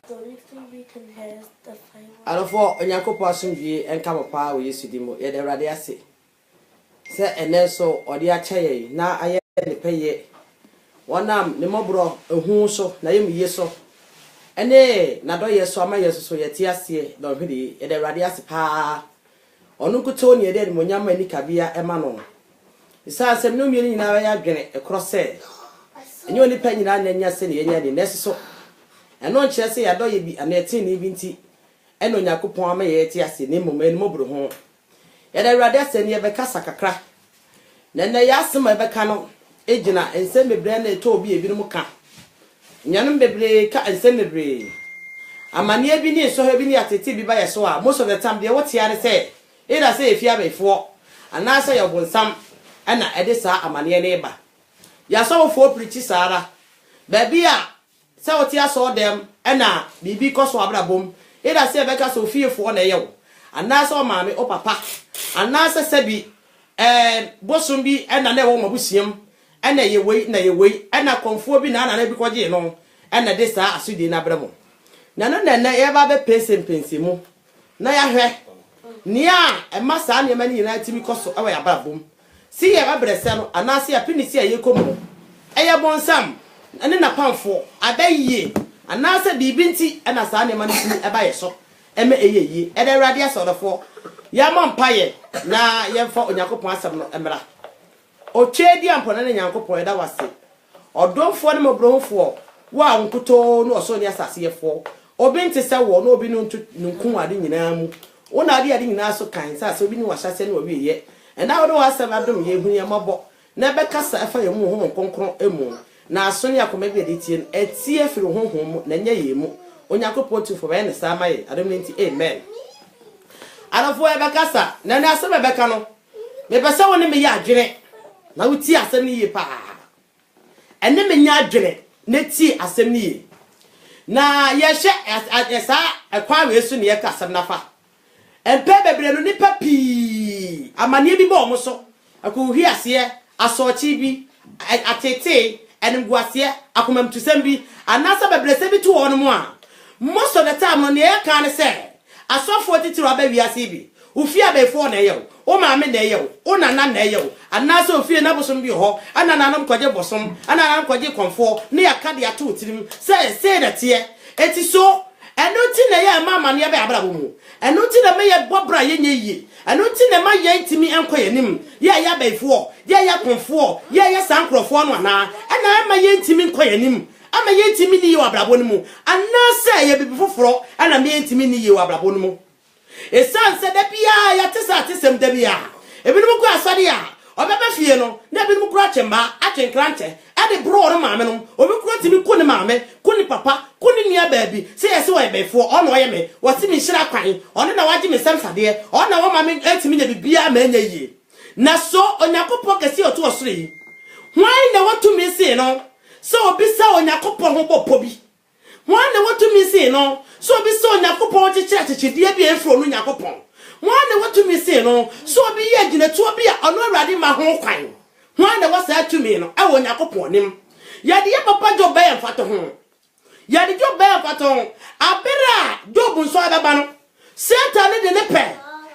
The only thing we can hear is the fire. I don't for Onyankopon asomdwie enka papa we Yesu dimo ye de Awurade ase se ene so ode achaye na aye ne peye wonam ne mobro ehu so na yem ye so ene na do ye so ama ye so ye ti ase do hwede ye de Awurade ase pa onu kuto ne de mo nyama ni kabia ema no isa asem no mieni nyina ya dwene ekrose enye oni pa nyina nya se ne yenya ne neso eno nche se ya do ye bi aneti ni bi nti eno Yakopon ama ye ti ase ne moma ni mobro ho ye de Awurade ase ne ye beka sakakra na ya asema beka no ejina ensem bebre na eto obi ebi no ka nyanum bebre ka ensem bebre amane bi ni so ha bi ni atete bi ba ye so a most of the time dey what here say either say efia before and na say yobonsam ana edisa amane ne ba ya so fo preach sara ba bia say what here so dem ana bibi koso abrabom either say beka so fiefo na ye wo and na say o maame o papa and na say sabi bosom bi ana na wo mabusiam ana ye wei na ye wei ana konfo bi na na bi koje no ana de sa asudi na bramo na no na ye ba be pensimu na ya hwe nia e ma sa ne ma ni na timi koso e wa ya brabom si ye ba brese no ana se ya pinisi ye komo e ye bonsam ene na pamfo abayiye ana se bibi nti ana sa ne ma ni e ba ye so e me eyeye e de Awurade asodofo ya mampaye na ye fa Onyankopon asem no emra o twedi ampona na Nyankopon eda wase odomfo ne mobrohofo wa nkuto no so ne asase yefo obi nti se wo no obi no nkun ade nyina mu wona ade nyina so kan sa so obi ni wahase ne obi ye enda wo do asem adom ye hu ye mabo na be kasa afa ye mu ho konkron emu na aso ne akoma bi ade tie etie firi honhom mu na nya ye mu Onyankopon tufo be ne sama ye adom nti amen arafo e bekasa na na asem beka no me pese woni me ya adwene na wuti asem ni ye pa ene me nya adwene na ti asem ni ye na ye hye esa ekwa we su ne ye kasem na fa empe bebre no nipa pi amane bi bo mo so akohwi ase asochi bi atete enguase akomamtusem bi anasa bebre se bi to won mo a most of the time no ne ye kan se asofo titiro abawi ase bi ufia before na yew o maame na yew o nana na yew anasa ofie na bosom bi ho anana nam kwaje bosom anana nam kwaje konfo ne yakade ato tirim say that ye eti so eno ti na ye mama ne be abrabo mu eno ti na me ye bobra ye nyeyi eno ti na ma ye ntimi enkoyenim ye ya before ye ya konfo ye ya sankrofo no na ana ma ye ntimi enkoyenim ama ye ntimi ni ye abrabo no mu anasa ye bibi foforo ana me ntimi ni ye abrabo no mu esan se da bia ya tesa tesem da bia ebinom ku asade a obeba fie no na ebinom ku achemba atwenkrante ade bro no maame no obi ku atimi ku ne maame ku ne papa ku ne nia baabi se yesi wo ebefo ono ye me wasi mi hira kwan ono na waje me samsade ono wo maame atimi nya bibia ma anya yie na so Onyankopon kesi oto osoro yi hwan na watumi se no so obi sa Onyankopon ho bopo bi hwan na watumi se no so bi so Onyankopon chichidie bi enfro no Nyakopon hwan na watumi se no so bi ye ginatu bi a ono Awurade ma ho kwan hwan na wasa atumi no e wo Nyakopon nim ya de papa Job e mfato ho ya de Job e mfato abera Job nso ababa no Satan de ne pe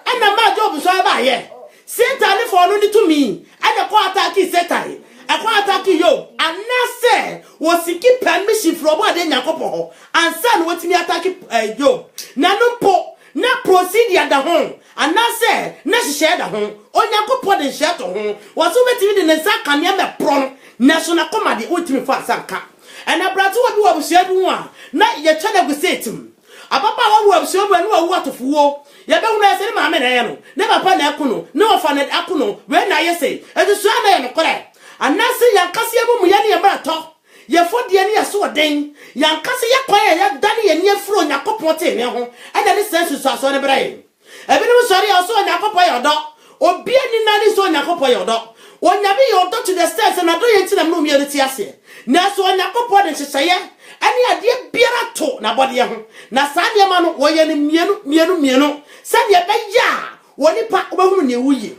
ana ma Job nso aba ye Satan fo no ni tumi ana ko ataki Satan akwa ataki yo anase wosiki permission from ade Nyakopon ho ansa no watimi ataki Job na no po na procedure da ho anase na hye da ho Onyankopon de hye to ho waso betimi de nsa kanea me pro na so na komade otimi fa sanka ana bratu wa bi wa busia bi ho a na ye twada gusetim ababa wa busia bi na wa atofuo ye be hu na se ma me na ye no na papa na akuno na ofa na akuno we na ye se edu na ye no kore anase yankase emu ya ne yemrato ye fodie ne yeso den yankase ye kwan ya dane ye ne afuro Nyakopon te ne ho eda ne sensu so aso ne brae ebinim sori aso Nyakopon yodo obi ani na ne so Nyakopon yodo onyabe yodo to the stairs na do ye ntinam no mi ti ase na so Nyakopon de hyehyeye ani ade biara to na bode ho na saade ma no wo ye ne mienu saade be ya woni pa obehunu ne wuye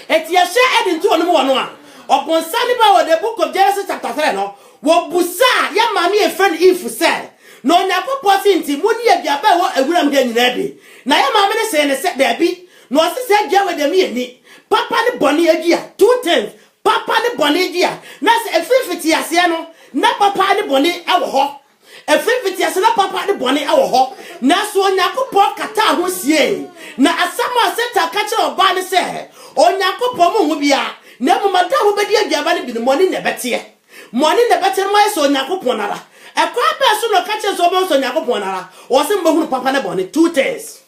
eti ye hye edi nti wonu mo no a Oponsani ba wo the book of Genesis chapter 3 no wo busa ya mami e friend Eve said no Yakopon sinti, Muni Yaba, what a woman getting ready. Now I'm going to say, there be no sister with the me. Papa the bonny idea, 2 times. Papa the bonny idea. That's a 50 asiano, not papa the bonny our ho. A 50 asana papa the bonny our ho. Naso Yakopon kata who's ye. Na asama seta catcher of Barney say, or Yakopon will be a never madame be the money never tear. Money the better my son Yakoponara. A crab person of catches almost on Yakoponara, or some Mahu Papa the bonny 2 days.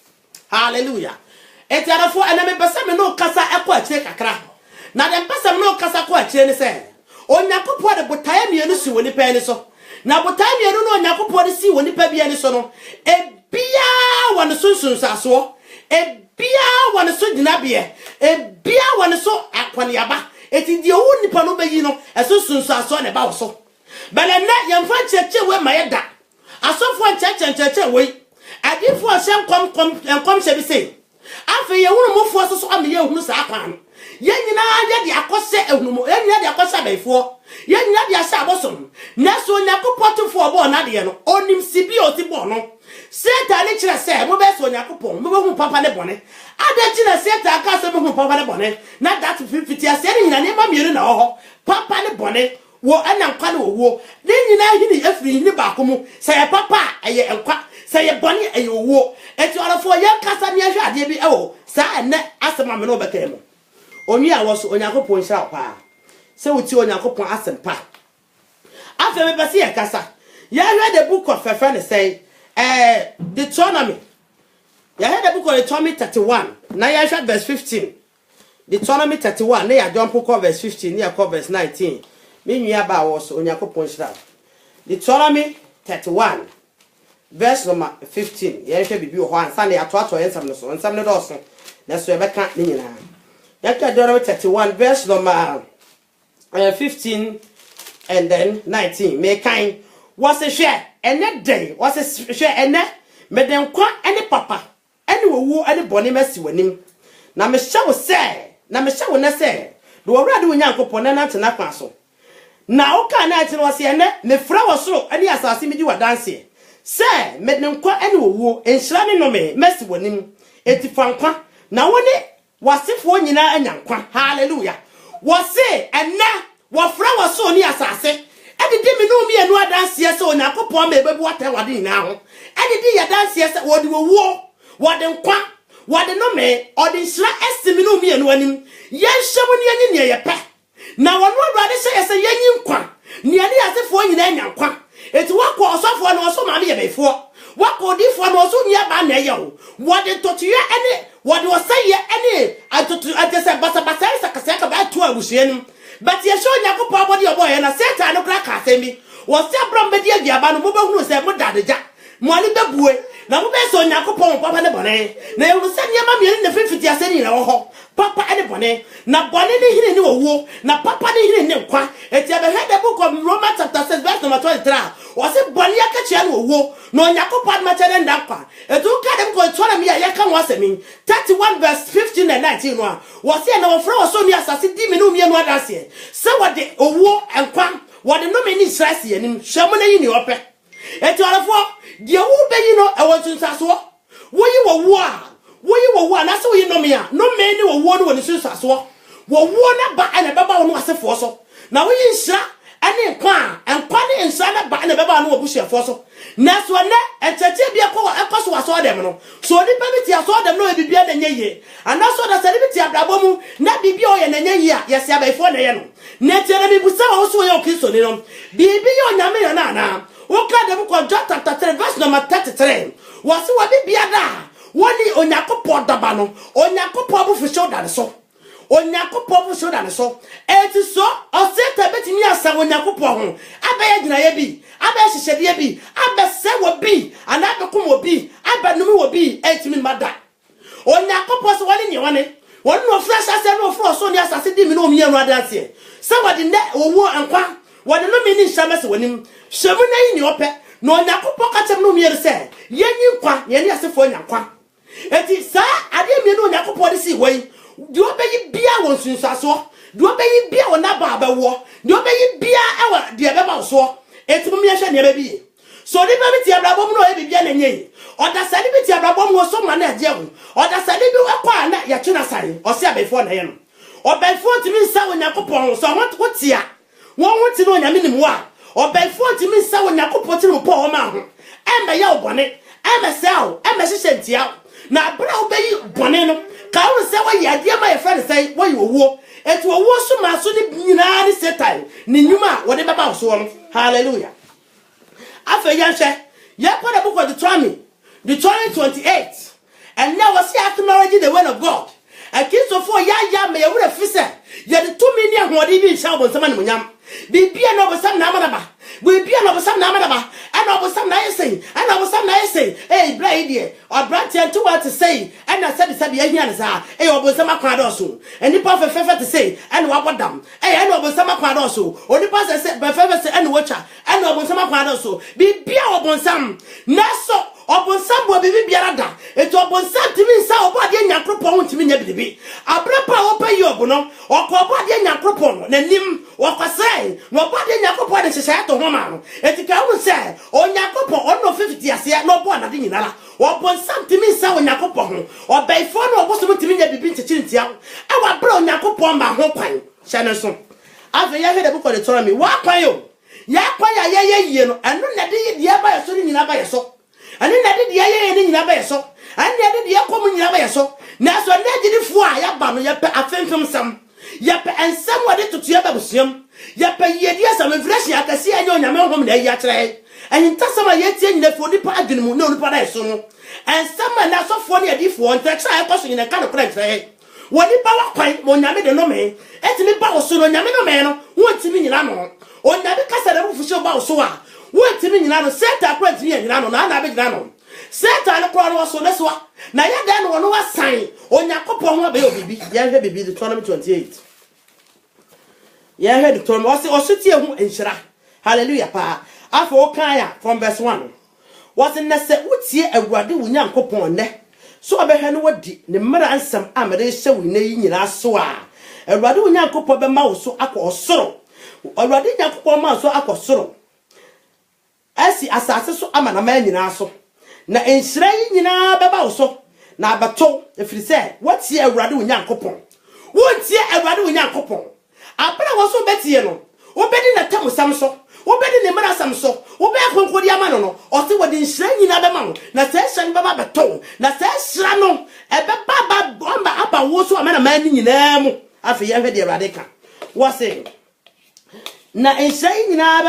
Hallelujah. Et therefore, and I may no casa aqua check a crack. Now then, Passam no casa qua chain say. On Yakopo the Botayam Yanusu when the penny so. Now, what time you don't know Yakopo the sea when the Pebi and so. A beer one the Sunsun Sasso. A beer one the Sudinabia. A beer one the so aquaniaba. It is the only Panobino as Sunsun Sasso and about so. But I'm not young French where my head. I saw for church and church away. I did for some come shall be say. After you want to move for so I'm here who's a pan. Yen na ya akose ehunu yen ya akose abefo yen ya dia sha bosom na so Yakopon for bo na de no onim sibi otibo no Satan ni kire se mo be so Yakopon mo be hu papa ne bone ada kire Satan ka se mo hu papa ne bone na that 50 ase ni nyina ne ma mienu na ho papa ne bone wo anankwa na wo ne nyina hini afiri ni ba ko mu se ye papa eye enkwa se ye bone eye wo eti orofo ye kasa ne ahwe ade bi ewo sa ene asema me no be ka mo Oni a was on Yakopon sha pa. Se wuti on Yakopon asempa. Afa me pese ye kasa. Ya read the book of Fefene say Deuteronomy. Ya read the book of Deuteronomy 31. Na ya read verse 15. Deuteronomy 31 na ya jump ko verse 15 na ko verse 19. Me nua ba was on Yakopon sha. Deuteronomy 31 verse number 15. Ya hwe bibi ho ansa na ya to ensam no so. Ensam no do so. Na so e beka ni nyina. Deuteronomy 31 verse number 15 and then 19. Me kind was a share and that day was a share and that me den kwa any papa any wo any boni mercy wanim. Na me sha wo say na me sha wo na say do awrade wo Nyankopon na tena kwa so. Na o ka na tena wo say ne me fra wo so any asase me di wa dance. Say me den kwa any wo enhira ne no me mercy wanim. Eti fankwa na wo ne wasifo nyina anyankwa hallelujah wose ena wofra waso ni asase edidi mi no mi enu adanse ese Onyankopon ma ebebu atawade nyina ho edidi ya danse ese wode wo wode nkwa wode no me ode nhira ese mi no mi enu anim yenhwemu ne yenyi ne yepe na wono Awurade se ese yenyi nkwa ne ani asefo nyina anyankwa eti wakọ osofo na oso ma me yebefo wakọ difo na oso nya ba na ye ho wode totuye ene wode osaye ene atotu atese basa sakasa ka ba to abusuanim but ye show Yakopon abodi oboye na Satan no kra ka asemi wo se abram be dia giaba no mo be hunu se mo dadeja mo ali bebue na mo be so Yakopon papa ne bone na ye se niam me ne fifiti aseni na wo ho papa ene bone na bone ne hine ne wo na papa ne hine ne nkwa eti abe head the book of Romans chapter 6 verse number 23 wo se bone ya ka chia no wo no Yakopon ma chere ndakwa etu ka dem ko twara me ya ka wo asemi 31 verse 15 and 19 no wo se na wo fra wo so ni asase di me no mi enu adase se wo de owo enkwa wo de no me ni stress ye nim hwemu na yi ni ope eti orafo de wo be yi no e wo tunsaso wo yi wo wo na se wo yi no me a no me ni wo no wo ni tunsaso wo na ba na baba wo no asefo so na wo yi nhira ane kwa enkwa ne nhira na ba na baba no wo busuafo so na so na echeche bia ekoso waso dem no so ni pa biti aso dem no e bibia na nyeye ana so da sare biti abrabo mu na bibia o ye na nyeye a yesi abaifo na ye no na tere bi busa wo so ye o Kristo ni no bibia o nyame ye na wo ka dem ko John chapter 3 verse number 33 wo se wo bibia da woni Onyankopon daba no Onyankopon bu fisho da so Onyankopon bu fisho da so eti so o se ta betimi asa Onyankopon ho abaya gina ye bi abaya hihede bi abese wo bi ana bekom wo bi abanum wo bi etimi mada Onyankopon so woni ne woni no fresh ase no fro so ni asase di mi no mi enu adase se wodi ne owo ankwa wodi no mi ni nhyamase wonim hwemu na yi ni ope no Onyankopon ka chem no mi ere se yenyi nkwa ye ni asefo Onyankwa eti sa ade mi no Onyankopon de si woi di obeyi bia won sunsaso di obeyi bia won aba abawo di obeyi bia ewa de beba so eti mo mi ehwe ne ba bi so ni ba bi ti abrabom no e bibia na nyei oda sade bi ti abrabom wo so ma na aje ho oda sade bi akwa na ya twena sare o se abefo na ye no obefo timi nsa Onyankopon so ho tia won ho ti no nyame nim wa obefo timi nsa Onyankopon ti no po o ma ho embe ya obone embe se o embe hihye ntia na abra obeyi bone no ka wo se wa ya de ma ye friend say wo yi owo etu owo so ma so ni nyina ni Satan ni nyuma wo de baba so no hallelujah afa ya hwe ya kwa the book of Deuteronomy 28 and now we see acknowledging the word of God. A kiss of 4 ya me would have said, yet 2 million what even shall was some munyam. Be an over some namanaba. We be an over some namanaba. And over some nice say, and over some nice say, hey, Brady, or Bratty and 2 words to say, and I said, hey, over some quadoso, and the prophet fever to say, and what them, hey, and over some quadoso, or the pastor said, by fever and watcher, and over some quadoso, be upon some, Naso. Obonsam bo bibi biarada eto obonsam timi nsa obode Nyankopon timi nya bibi abrapa opayi obono okobode Nyankopon nanim okosai no obode Nyankopon de hyehyɛ to homa no etika wo sɛ Onyankopon ono 50 ase no bo na de nyinala obonsam timi nsa Onyankopon ho obaifo no obosom timi nya bibi ntikintia awa bra Onyankopon ma ho kwan hyɛ so ave ya hwede bukɔ de tora mi wa kwan yo ya kwan ya yeye no eno na de ye ba yeso ni nyina ba yeso ani na de ye ni nyina ba yeso ani de ye kom nyina ba yeso na so na gidi fu a ya ba no ye pe afemfem sam ye pe ensam wade tutu ya ba busuam ye pe ye di asam fresh akase anya onyame hom na ya kire enyi tasama ye tie nyina fu onipa adwene mu na onipa da yeso no ensam na so fo ne adifo onta kra ya kwaso nyina ka no kra kire woni ba wa kwan mo nyame de no me etimi ba wo so no nyame no me no won nyina no onyame kasa da bufuso ba wo so a wotimi nyina no Satan kwa ntimi nyina no na be nyina no Satan kwa no so neso na ya da no wasan Onyankopon ho abe obibi ya hwe bibi Deuteronomy 28 ya hwe Deuteronomy o so tie hu enhyira hallelujah pa afọ okan ya from verse 1 was in se utie awurade wo Nyankopon ne so obehwe no wadi ne mmara ansam amere hye wo ne nyina so a awurade wo Nyankopon be ma wo so akọ osoro awurade Nyankopon ma so akọ soro asi asase so ama na ma nyina so na enhyira yi nyina beba wo so na abato efiri se watie awurade wo Nyankopon wontie awurade wo Nyankopon abra wo so betie no obedi na tamusam so obedi ne mara sam so obe akonkodi ama no o se wodi enhyira nyina bema no na se hye beba beto na se hyira no ebeba ba bomba aba wo so ama na ma nyina mu afi ye hwede awurade ka wo se na enhyira nyina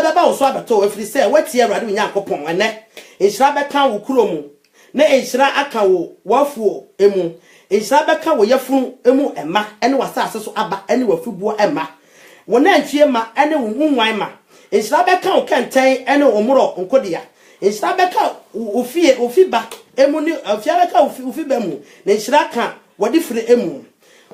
beba wo so abato efiri se watie awurade wo Nyankopon ene enhyira beka wo kuromu na enhyira aka wo wafuo emu enhyira beka wo yafunu emu ema ene wasase so aba ene wafubuo ema wona antwie ma ene wo nwan ma enhyira beka wo kenten ene omuro nkodia enhyira beka ofiba emu ni afia beka ofiba mu na enhyira ka wodi fire emu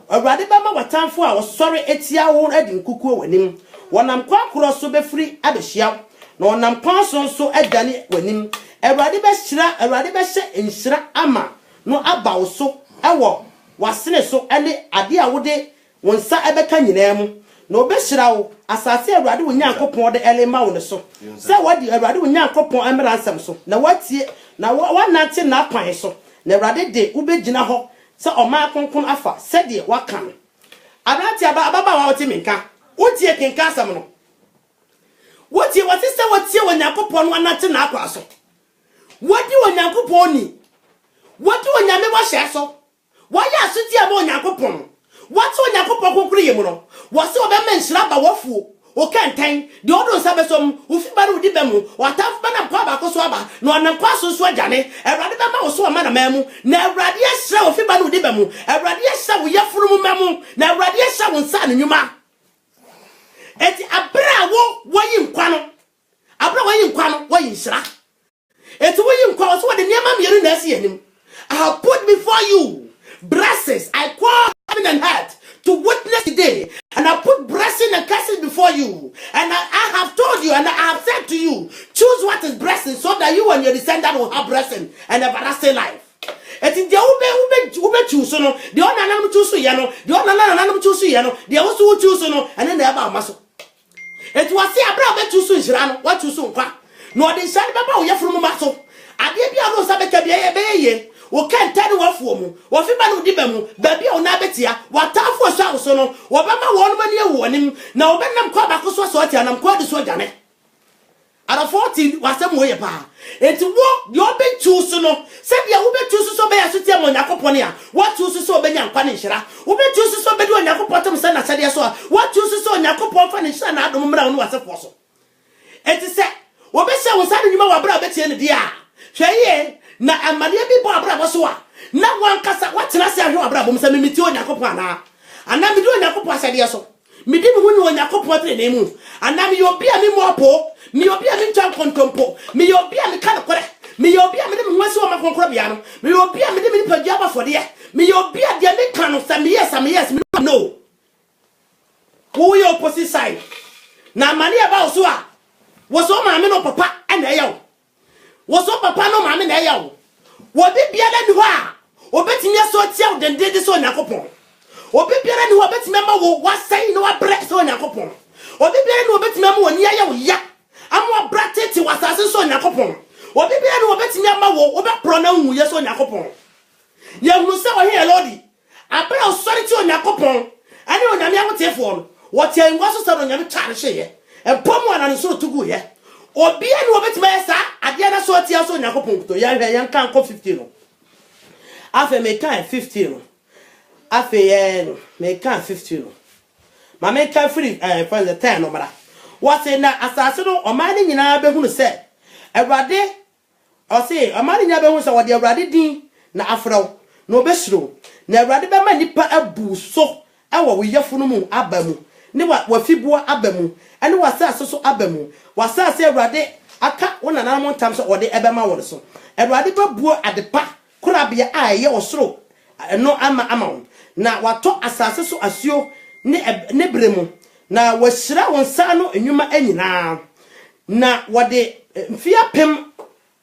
awurade ba ma watanfo a wosori etia wo adi nkukuo wanim wonam kwa kroso befiri abehia na wonam kwa so adane wanim awurade be hyira awurade be hye enhyira ama no aba wo so ewo wasene so ene ade a wode wonsa ebeka nyina mu na obehyira wo asase awurade wo Nyankopon de elema wo ne so se wadi awurade wo Nyankopon amra ansam so na watie na wanate na kwan so na awurade de ubegyina ho se oma konkon afa se de waka no abrati ababa wa wote minka wotie kenka asam no wotie wate se wotie wo Nyankopon wanate na akwa so wadi wo Nyankopon ni wadi wo nyame wa hye so waya asoti aba wo Nyankopon wati wo Nyankopon konkuru yemu no wase obema nhyira ba wafuo o kantan de odo sabesom ufiba no diba mu wataf bana kwa ba ko so aba no anampa so agane awurade be ma wo so ama na mamu na awurade ahira ufiba no diba mu awurade ahira wo yafuru mu mamu na awurade ahira wo nsa ne nyuma eti abra wo yi nkwa no abra wo yi nkwa no wo yi nhyira eti wo yi nkwa so wo de niam amieru na asi anim I have put before you blessings I call heaven and earth to witness today, and I put blessing and curses before you, and I have told you, and I have said to you, choose what is blessing, so that you and your descendant will have blessing and everlasting life. And in the ube choose no, the only choose yano, the only choose yano, the also choose no, and then they have a muscle. It was the abra choose rano, what you so far. no de nhyɛ ne bɛba wo yɛforo ma so adeɛ bi a no sa bɛka bia yɛ ye wo kan tane wafuo mu wo fi ba no di ba mu ba bia wo na betia watafo so awo so no wo bɛma wo no mani ewu onim na wo bɛnam kwa ba ko so so atia nam kwa de so agane ara 14 wasem wo ye pa enti wo de obetu so no se bia wo betu so be yaso tia mo yakopone a wo tu so obenya nkwa ne nhira wo betu so be de onyakopon tem se na sade so a wo tu so onyakopon fa ne nhira na adom mra wo wasefo so enti se wo be se wo sade nyuma wa bra betie ne dia hweye na amane bi bo abra bo so a na wankasa watena se ahwe abra bo msa mimiti onyakopon ana mi de onyakopon sade so mi di mi hu ni onyakopon tre ne mu ana mi obi a mi mo apo mi obi a mi ntwan kontompo mi obi a mi ka kore mi obi a mi de mi nwasi o makonkoro bia no mi obi a mi de mi pagya ba fode mi obi a de mi ka no some yes mi no wo yo opposite side na mani aba so a wo so ma me no papa na eya wo so papa no ma me na eya wo bi bia da ni ho a obetimi aso tia wo dendede so nyakopon obi bia da ni ho obetimi ma wo wasai no abre so nyakopon obi bia ni obetimi ma wo ni aya wo ya amwa bratete wasase so nyakopon obi bia ni obetimi ma wo obepro na hu ye so nyakopon ye hu se o he lodi abra osori ti onyakopon ani onyame agotefo no wo tie ngwa so sa onyame tware hye empom ana no so tugu ye obi ani obetimi esa ade na so tia so onyakopon to ya hwe yan kan ko 15 no afa me kan 15 no afa ye me kan 15 no ma me kan free for the 10 no mara wase na asase no omani nyina behunu se awrade o se omani nyina behunu se wode awrade din na afraw na obesiro na awrade be ma nipa abu so ewo wo yefunu mu abamu ne wa fibuo abamu ene wasase so abamu wasase awrade aka wona na montam so wode ebema won so awrade babuo adepa kurabia aye osoro no ama na wato asase so asuo ne bremu na washira wonsa no enwuma anyina na wode mfia pem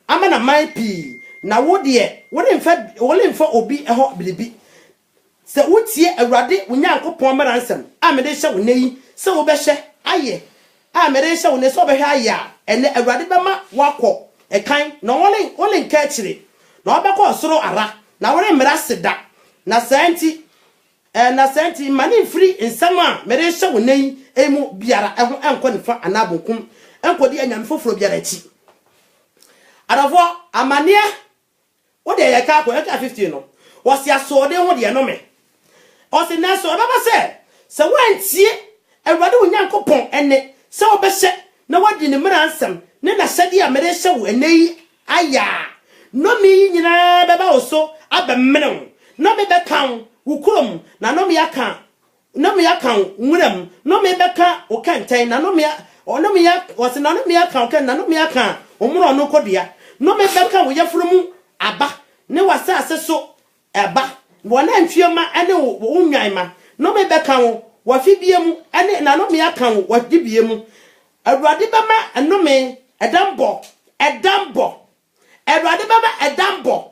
amana maipi na wode wole mfa obi eho bilibi se wotie awrade wonyankopon mara nsem amede hye woneyi se wo behye aye amede hye wone so behye aye ene awrade bema wakọ ekan na wole nka akire na obekọ osoro ara na wore mra seda na santi mani free insama mere hye woneyi emu biara eho enko nifa anabonkum enko di anyame foforo biara achi adafo amane wode ye ka ko 15 no wosi asode ho de no me osi na so baba se wantie awrade onyankopon ene se obehye na wadi ne mra ansam ne na hyede a mere hye wo eneyi aya no mi nyina baba oso abemmene no me bekan ukurom na no me yakan nwuram no me beka okantan na no me ya wose na no me yakan okan na no me yakan omuro no kodua no me beka wo yefrumu aba ne wasase so eba wona ntwema ene wo nwan ma no me beka wo fibiemu ene na no me yakan wo dibiemu awrade bema eno me edambo awrade bema edambo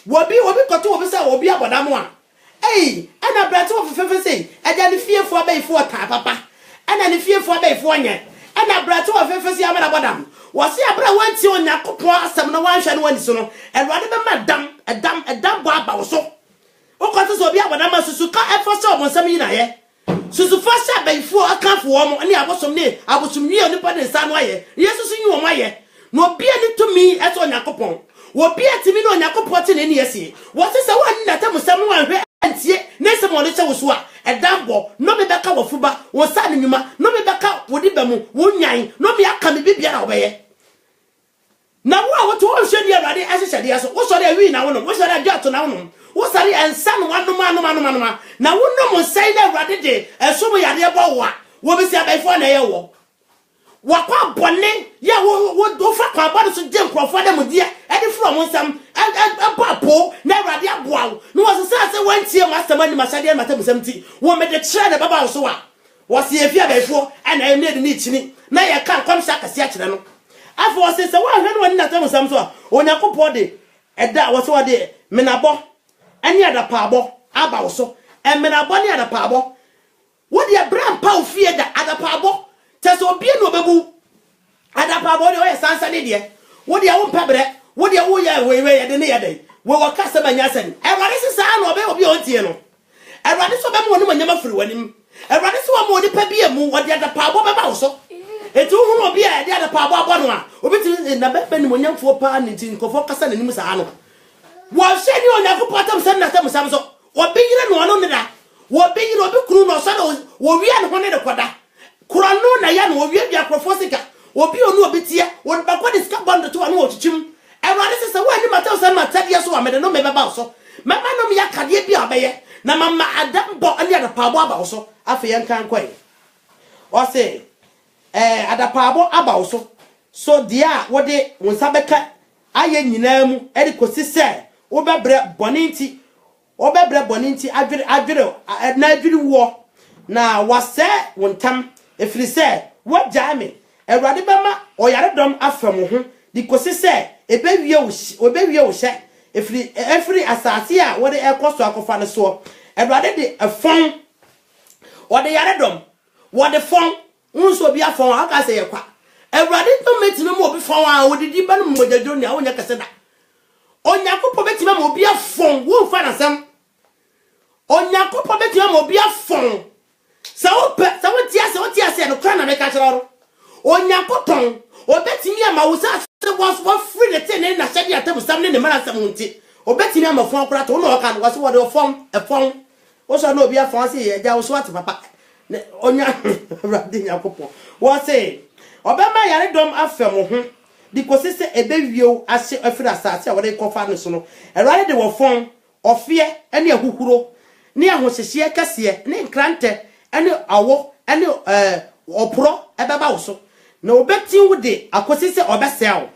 wobi koto wobi sa wobi abodamo a ana brate wo fefefe sei eja ne fiefo abaifo ta papa ana ne fiefo abaifo nye ana brate wo fefefe sei amana bodam wo se abra wanti onyakopon asem no wanhwe no wani so no awrade be ma edam bo aba wo so wo koto so obi abodam asusu ka efo se obonsam yi na ye susu fo se abaifo akafo wo mo ne abosom wi oni pa ne sa no aye yesu yi wo mo aye no obi ani tumi eso onyakopon wo bi atimi no onyakopon te ne ne yesi wo se wani na tamusam wanhwe antie nese mo le chewo so a edambo no me beka wo fuba wo sa ne nyuma no me beka wo di bamu wo nyan no me aka me bibia na obeye na wo a wo to wo hwe di awrade ahye de so wo so de wi na wo no wo so de adwato na wo no wo sare ensa no anoma na wo no mo sai na awrade de eso mo yade bo wo a wo be si abaifo na ye wo wakwa bone ya wo fa kwa bone so je nkrofo de modie edi fro mo nsam apapo na awrade aboawo no wo se wantie master ni masade na matam ti wo me de kire na baba so a wo se efi abaifo ana ene de ni chini na ye kan kwamsha akase akire no afo wo se wo hwe no wani na tam sam so a onyakopo de eda wo so de menabo ani adapabo aba wo so menabo ni adapabo wo de bram pa ofie da adapabo teso obi no bebu adapa bo de o sansa ne de wo de wo mpabre wo de wo ya we de ne ya de we wo kasa manya sen Ewrade sisa na obi ontie no Ewrade so be mo ne manyama firi wanim Ewrade so wo mo de pa bia mu wo de adapa bo be ba wo so etu hu no bia de adapa bo abo no a obiti na be ni monyamfo pa ne tin kofo kasa na nim sa no wo hye ni onyakopo tam san na tam sam so obi yire no no ne da wo be yire obi kuru no so na wo wia ne ho ne de koda kura no na ya no wo wia bia krofo sika obi onu obi tie wo ba ko diska bond to anu wo chichim Ewrade sisa wo ani mataw san matade so wa me de no me be ba so mama no me yakade bia obeye na mama adambo ani adapabo aba so afa yen kan kwai o se adapabo aba so dia wo de wonsa beka aye nyina mu e de kosi se wo bebre boninti adwere na adwere wo na wase wontam efiri se wo jame Ewrade bema oyaredom afam ho di kosi se ebewie wo hye efiri asase a wo de ekoso akofa ne so Ewrade de afon wo de yaredom wo de fon unso bia fon aka se yekwa Ewrade to metime mo obi fon a wo didi ba no mojajo ne a wonya kase da onyakopo betime mo obi afon wo fa na sam onyakopo betime mo obi afon sa wo ti ase no kra na me ka kire ro onyakopo obetime ama wo sa was free the ten na shadi atam sam ne mara sam nti obetime ama fon kra to no ka no was wo de fon wo so na obi afon se ye ja wo so at papa onya Ewrade nyakopo wo se obema yare dom afem ho di kosise ebewieo ase afira asase a wo de kofa no so no Ewrade de wo fon ofie ene ahukuro ne ahohyehye kase ne nkrante ene awo ene opro ebeba wo so na obetin wo de akosise obesel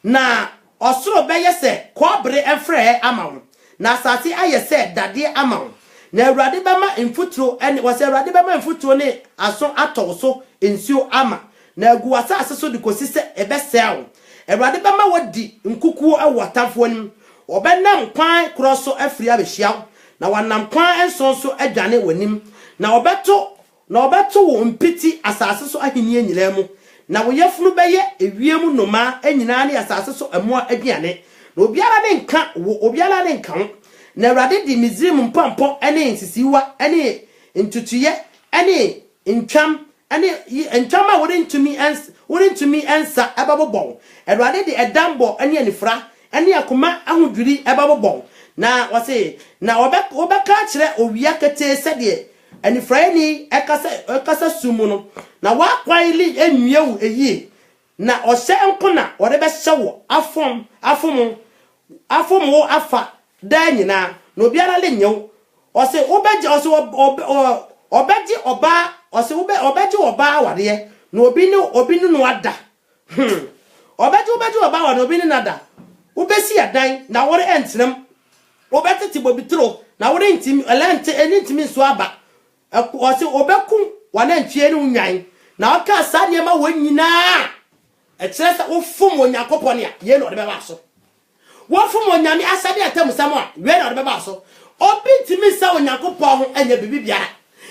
na osoro beye se kobre enfre amawo na asase ayese dade amawo na Ewrade bema mfuturo ene wase Ewrade bema mfuturo ne aso atọ so ensio ama na agu asase so de kosise ebesel Ewrade bema wodi nkukuo awotafo nim obenam kwan kroso afiri abehia na wanam kwan ensonso adwane wanim na obeto wo mpiti asase so ahenie nyina mu na wo yefunu beye ewiemu noma anyina ne asase so emo aduane na obiara ne nka na Ewrade di Misrim mpampo ene nsisiwa ene ntutuye ene ntwam ene ntwama wurintumi ensa ababobon Ewrade di edambo ene anifra ene akoma ahodwiri ababobon na wase na obeka kire owia kete sede anifra ni ekasa sumu no na wa kwaili enwiewu eyi na ohye nkona ode be hyewo afom afa da nyina na obiara le nyew ose obeji ose obeji oba ose obeji oba awade na obi ni no ada obeji oba awade obi ni nada obesi adan na wore entrem obetiti bobitro na wore ntimi elente enintimi so aba ose obeku wana ntwie ni unyan na aka sade ma wanyina e kire sa ofum onyakopo ne a ye no de be ba so wofum onyame asade atam sam a we na de be ba so obi ntimi sa onyakopo ho anya bibi biara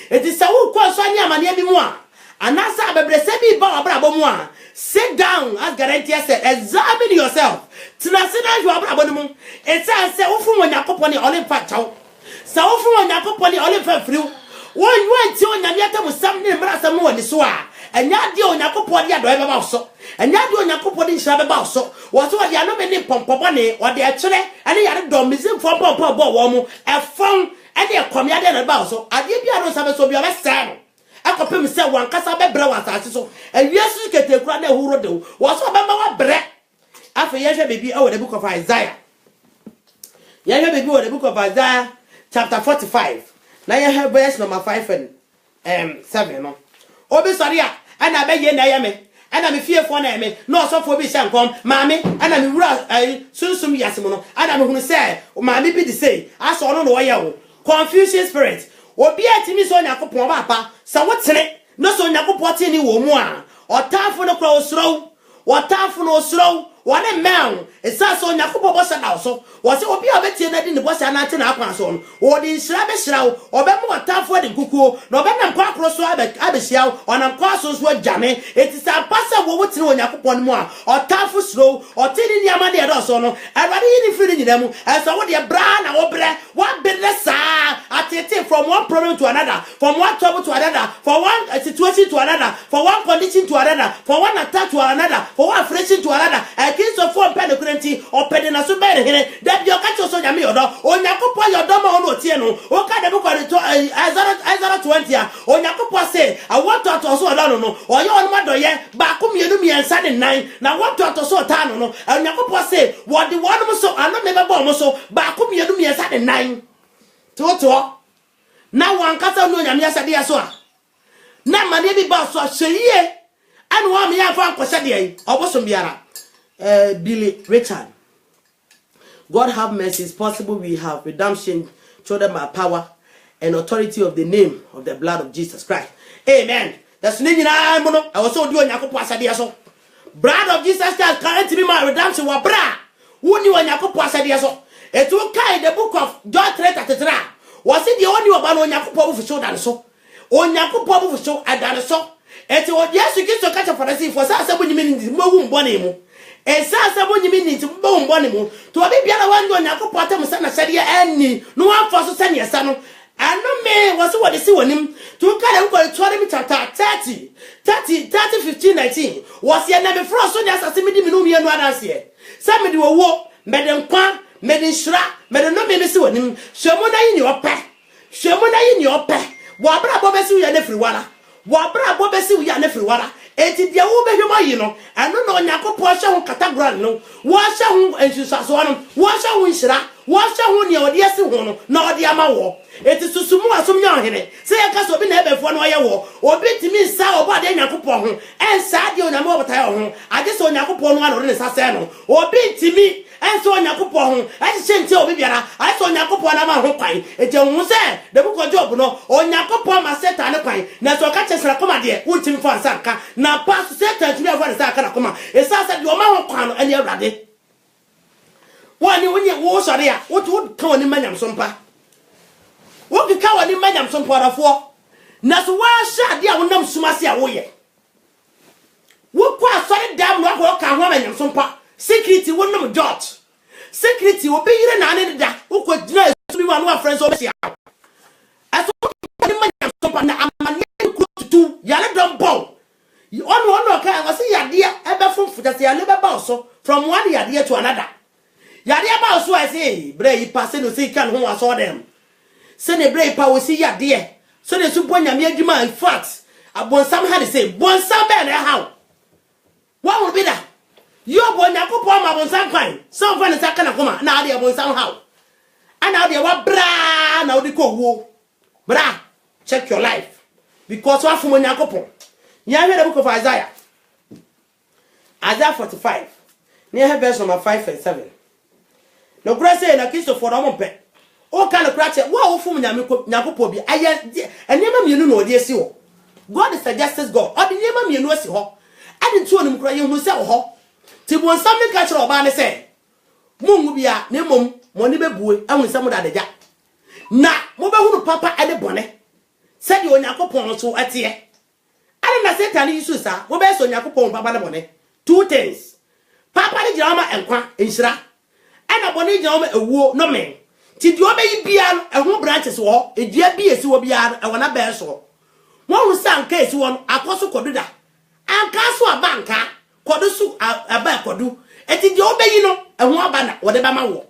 eti sa wo kwa so anya amane bi mu a anasa abebrese bi ba obrabo mu a sit down as guarantee said examine yourself tina sina jo obrabo mu eta se wofum onyakopo ne ole fa chaw sa wofum onyakopo ne ole fa friu won ti onyame atam sam ne mra sam woni so a anya de onyakopo de ado be ba so anya de onyakopo de nhira be ba so wo so de ano me ne pompobo ne o de akire ane yare do Misrim fo pompobo wo mu efon ane ekomia de na ba so ade bia no sabe so bia be se no akopem se wan kasa be bre wasase so awiesu ketekura na ehuro de wo so be ma wa bre afa yehwe bebi e wo the book of Isaiah yehwe bebi wo the book of Isaiah chapter 45 na yehwe verse number 5 and 7 no obi sorry a ana be ye na yeme ana me fiefo na me no osofo bi hyenkom maame ana me wura sunsum yasem no ana me hunu se maame bi di say aso no no ye wo confusion spirit obi atimi so nyakopon ba pa sa wotere no so nyakopon te ni wo mu a otafo no kra osro otafo no osro one man esa so nyakopo bosa na so wo se obi a betie na di ne bosa na ate na akwa so no wo di nhira be hira wo obemu otafo de nkukuo na obenam kwa akro so abehia wo onam kwa so so agame etisa pasa wo wotire onyakopo no mu a otafo sro otiri ni amade e do so no awade yi ni firi nyina mu eso wo de bra na wo bre wa bere sa atete from one problem to another, from one trouble to another, from one situation to another, from one condition to another, from one attack to another, from one affliction to another. A case of one pen currency or pen in a super here. That your catch also yami odo. On yakupo your doma on otieno. O ka de book Isaiah 20. On yakupo say, I want to also alone no. Or you on mother ye. Bakum you do me and Sunday 9. Now what to also tano no. And yakupo say, what the one so I not never bomb so. Bakum you do me and Sunday 9. Toto. Now one kasa no nyame asade aso a na mane bi ba so hweye ane wa me ya fa akosade ai obosom biara Billy Richard. God have mercy. It's possible we have redemption through them by power and authority of the name of the blood of Jesus Christ. Amen. That's nyina mono I was so do onyakopo asade aso blood of Jesus Christ can be my redemption wa bra woni onyakopo asade aso etu kai the book of John 3:33. Was it the only one on Yakupo for show than so? On Yakupo for show at that so? And so, yes, you get to catch a fantasy for some minutes, Moon Bonimo. And some minutes, Moon Bonimo. To a baby, one on Yakupo, Sana Sadia, and no one for Sanya Sano. And no man was what they see on him. To kind of go to 30, 15, 19. Was he never frost on us as a minimum and one as here? Somebody will walk, Madam Kwan. Meden shra meden no me se wonim hwemona yi ni ope wo abra bo besi ya na firi wara wo abra bo besi ya na firi wara enti dia wo behwemo yi no eno no onyakopo hwe ho category no wo hwe ho ensusaso no wo hwe ho nhira wo hwe ho ne odi esi ho no na odi ama wo enti susumu asom nya ohene se ya kaso bi na ebefo no ye wo obi timi nsa obo ade onyakopo ho ensa ade onyame obota ho ade se onyakopo no ano ne sase no obi timi enso onyakopo ho ahye ntie obi biara aso onyakopo na ma ho kwan eje hu se de buko job no onyakopo ma setan kwan na so ka chesra koma de wuntimi fa nsanka na pass setan tumi afa nsanka na koma esasa de o ma ho kwan no ene awrade wani wonye wo sore a wo ka woni manyam sompa wo ka woni manyam sompa rafo na so wa sha de a wonam sumase a wo ye wo kwa sore dam no ko ka ho manyam sompa security wonum George security obi yire na ane da uko gina sumi wa no friends obi sia aso ni manya sompa na amane ku tutu yale don bon ono ka wasi yade ebe funfuta se yale beba so from one yade to another yade ba so I say bre yi pass no say kan ho aso dem se ne bre pa wasi yade so ne su bonya me adwuma in fact abonsam had say bonsam be na how what will be that you onyakopo ma bonsam kwan so fa ne saka na koma na ade bonsam how ana ade wa bra na odi ko wo bra check your life because wa fun onyakopo ya hwe the book of Isaiah 45 near verse number 5 and 7 no kura say na Kristo for no pe o ka no kura che wa wo fun nyakopo bi aye enema mienu na odi esi wo God is a justice God odi enema mienu esi ho ade tu onum kura ye hu se wo ho ti bon samne ka kire oba ne se mungu bia ne mom mo ne bebue ehun se mo da deja na mo be hunu papa ade bone se de onyankopon so atie ade na Satan yisu sa mo be so onyankopon papa ne bone two things papa ne jira ma enkwa enhira ana bone jira ma ewuo no men ti di obe yi bia ehun branches wo edua bi esi wo bia e wona be so mo hu san ka esi wo akoso koduda anka so abanka kodu su aba kodu eti di obeyi no ehun aba na wode ba ma wo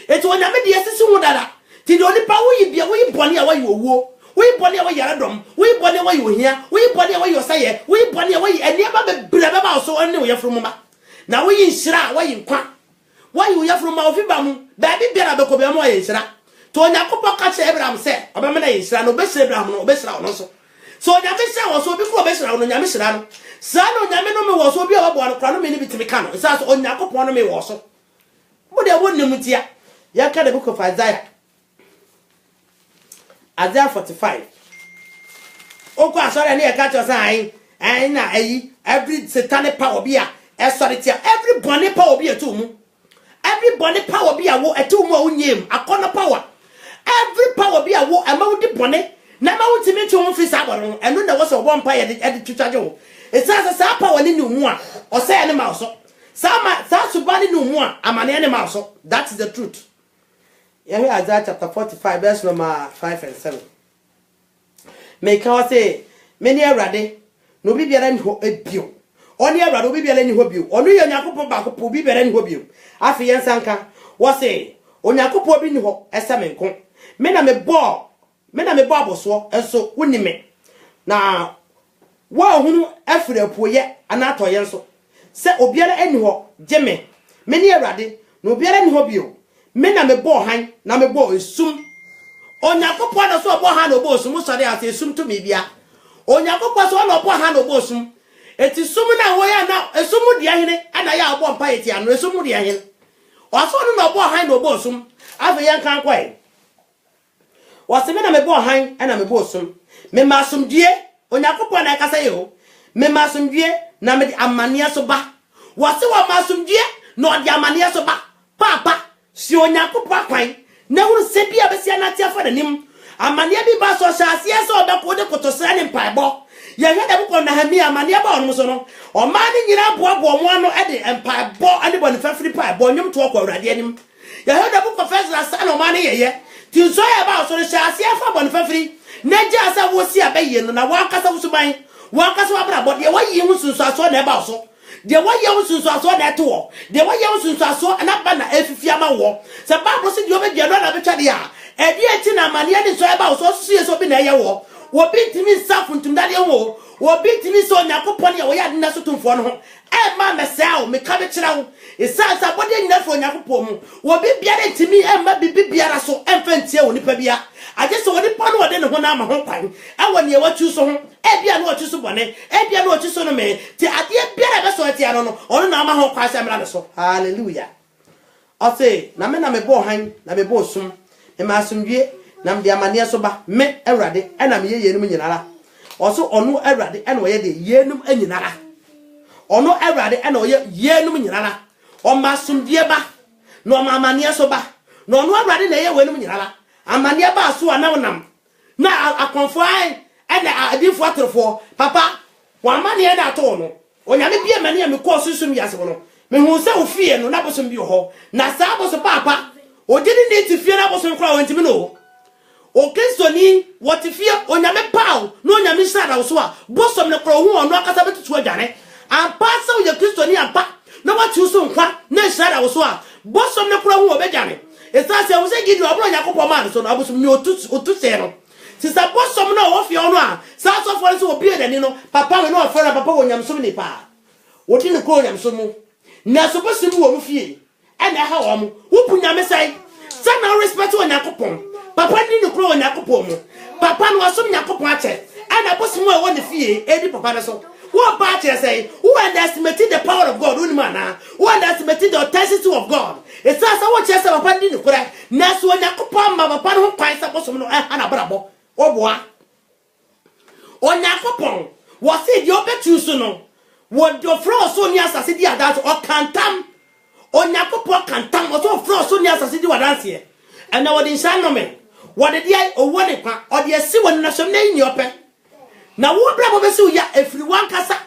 eti onyame de yesisi hu dada ti di oni pa wo yi bia wo yi boni a wo yi owuo wo yi boni a wo yare dom wo yi boni a wo yi ohia wo yi boni a wo yi osaye wo yi boni a wo yi eniaba be bra ba so ene wo yefru ma na wo yi nhira wo yi nkwa wo yi wo yefru ma ofi ba mu ba bi bia na be ko be mo yi nhira to onyakopo ka che Abraham se obema na yi nhira no be se Abraham no be sira ono so nyame se wo so bi ko be sira ono nyame sira no sa no nyame no me wo so bi a wabo an kra no me ni bitimi ka no sa so onyakopo no me wo so mo de wonnem tia ya ka the book of Isaiah 45 okwa sorry na e ka cho sai na ayi every satanic power bi a Esoritia every body power be a tumu. Every body power be a wo a tumu unyem, a corner power. Every power be a wo amount the bonnet. Nama ultimate to office abon and there was a one pie at the chuchajo. It says a power in no more or say any mouse. Sama that's body no more. I'm an animal so that's the truth. Yeah, Isaiah chapter 45 verse number 5 and 7. Make our say many a rade no be better than who a bio. Only a rado be better than who bio. Only a yakupo back will be better than who bio. Afian Sanka was say Onyakupo bin ho esamenko. Mena me babo so enso woni me. Na wa hunu afre apoye anato ye nso. Se obiara ani ho geme. Meni awrade na obiara ni ho bio. Mena me bo han na me bo esum. Onyakupo na so bo han obo esum so dey ase esum to me bia. Onyakupo so na obo han obo esum. Eti sum na wo ya na esum di ahene ana ya obo mpa eti anu esum di ahene. Oso no na obo han na obo esum. Afa yan kan kwai. Wase me na me bo han ana me bo esum. Me masumdie Onyakupo na kasa yo. Me masumdie na me amania so ba. Wase wa masumdie na odi amania so ba. Papa si Onyakupo akwan na huru se bia be sia na tia fa nanim. Amania bi ba so hyase so obeko de kotosra ne mpaebo. Ye hwede bukọ na hami amania ba onum so no. O ma ni nyina boabo mo ano e de mpaebo ane bo ne fafiri paebo nyum to okọ awrade anim. Ye hwede bukọ first rasa no ma ne yeye. Ti so ya ba so hyase fa bo ne fafiri. Na gya asa wo si abaye no na wa kasa wo suban. Wa kasa wa bra bo de wa yi hu sunsu aso na e ba so. De wa ye hu sunsu aso na eto wo. De wa ye hu sunsu aso na ba na afifia ma wo. Se ba bo si de obedua no na betwa de a. Edi eti na amania ni so e ba so susu so bi na ye wo. Wo bi timi safuntum dade wo. Wo bi timi so Onyakupo ne wo ya de na so tumfo no ho. E ma mesa wo me ka be kira wo. Isa bode nyina fo Onyakupo mu. Wo bi bia de timi e ma bibi biara so emfantie wo nipa bia. Aje so wo nipa no wo de ne ho na ma ho kwan. E wo ne wachu so ho. E bia no wachu so bone. E bia no wachu so no me. Ti ade biara be so ati ano no. Ono na ma ho kwan se mra ne so. Hallelujah. I say na me bo han na me bo sum. E ma sumdie na me amane so ba me awrade e na me ye yenum nyinara. Oso onu awrade e na wo ye de yenum anyinara. Ono awrade e na wo ye yenum nyinara. O ma sumdie ba no ma amane so ba. No onu awrade na ye wenum nyinara. Amane ba so ana wonam. Na akonfo ai e na adifo atrofo papa wa amane na to no. Onyame bia mane me ko susum yase no. Me hu se ofie no na bosom bi ho. Na sa boso papa o didi ni ti fie na bosom kra wantimi no. O Kristoni woti fie Onyame paw no Onyame sara wo so a bosom ne kra hu ono akasa betutu adwane. Ampa se o ye Kristoni ampa na watu so nkwa na sara wo so a bosom ne kra hu obedwane. Esa se wo se gidi obro Onyakupo man so na bosom ni otu se no. Sisa bosom na wo fie ono a sa so for so obi edani no papa we no ofera papa Onyam so ni pa. Wodi ne ko Onyam so mu. Na so bosom wo mu fie. Ena ha wo mu. Wo punyame sai. Sa na respect Onyakupo. Papa ni no kro Onyakupo mu. Papa no asom Onyakupo ache. Ena bosom wo ne fie edi papa na so. What part you say? Who underestimated the power of God? Who underestimated the authenticity of God? It's us. I want you to say, "Papa didn't correct." Next one, Onyakupo, my papa who finds a bosom no anabrabo. Oh boy, Onyakupo was it your bet you so no? What your fro so near Sassidi that or cantam? Onyakupo cantam or so fro so near Sassidi was dance here. And now what in Shannon? What did I or what it or the see when national in your pen? Na wo brabo besu ya everyone kasa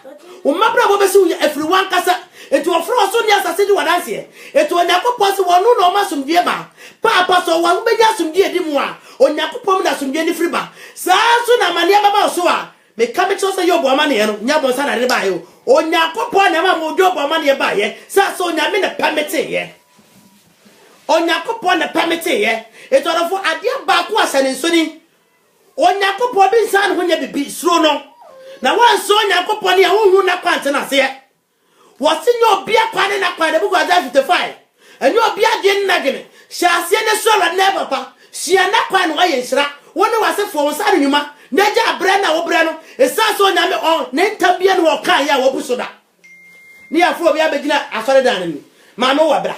wo mabrabo besu ya everyone kasa etu ofro so ni asase di wadanse etu Onyakupo se wonu na o masumdie ba papa so wa benya sumdie di mu a Onyakupo na sumdie ni free ba sa so na mane baba so a me ka me cho se yo bo amane no nya bo sa na re ba ye Onyakupo na ma mo do bo amane ba ye sa so nya me na permit ye Onyakupo na permit ye etu ofo ade ba ko asane nsoni Onyakupo bi nsan ho nya bibi suro no na wan so Onyakupo ne hu na kwante na se wose nya obi akwade na kwade bu gwa 55 enyo obi agye na gene hyase ne so ra na papa hia na kwa no aye nsira woni wase fo wonsa nyuma na gya abre na wo bre no esa so Onyame on ne ntabia no kan ya wo buso da ni afo obi abegina asore dan ni ma no wa bra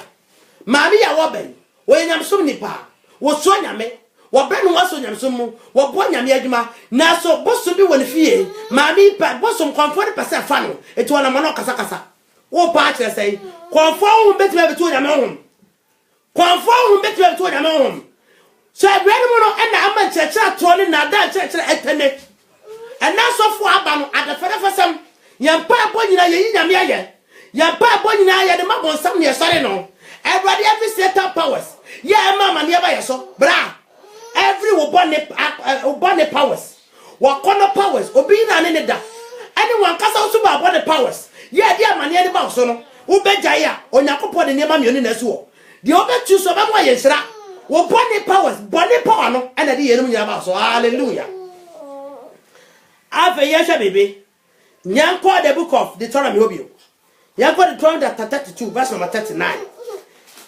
ma mi ya wo ben wo Nyam som ni pa wo so Nyame wo bre no waso Nyam som mu wo bo Nyame adwuma na so boso bi woni fie ma mi pa boso konfo de pese fa no etu na ma no kasa kasa wo pa kire say konfo hu betime beto nyame hu konfo hu betime beto nyame hu so abrani mo no na ama chechira troli na da chechira etene ena sofo aba no adefere fesem yempa abo nyina ye nyame aye yempa abo nyina aye de mabon sam ne sore no everybody every Satan powers yeah mama ne ba yeso bra every obone powers wakono powers obi na ne da anyone kasa so ba obone powers yeah dia mane ne ba so no wo beja ya onyakopo de ne ma mienu na so de obetu so ba mo ye nsira wo bone powers bone power no na de yenum nya ba so hallelujah ave yesha bebe nyanko the book of Deuteronomy hobio yanko Deuteronomy 32 verse number 39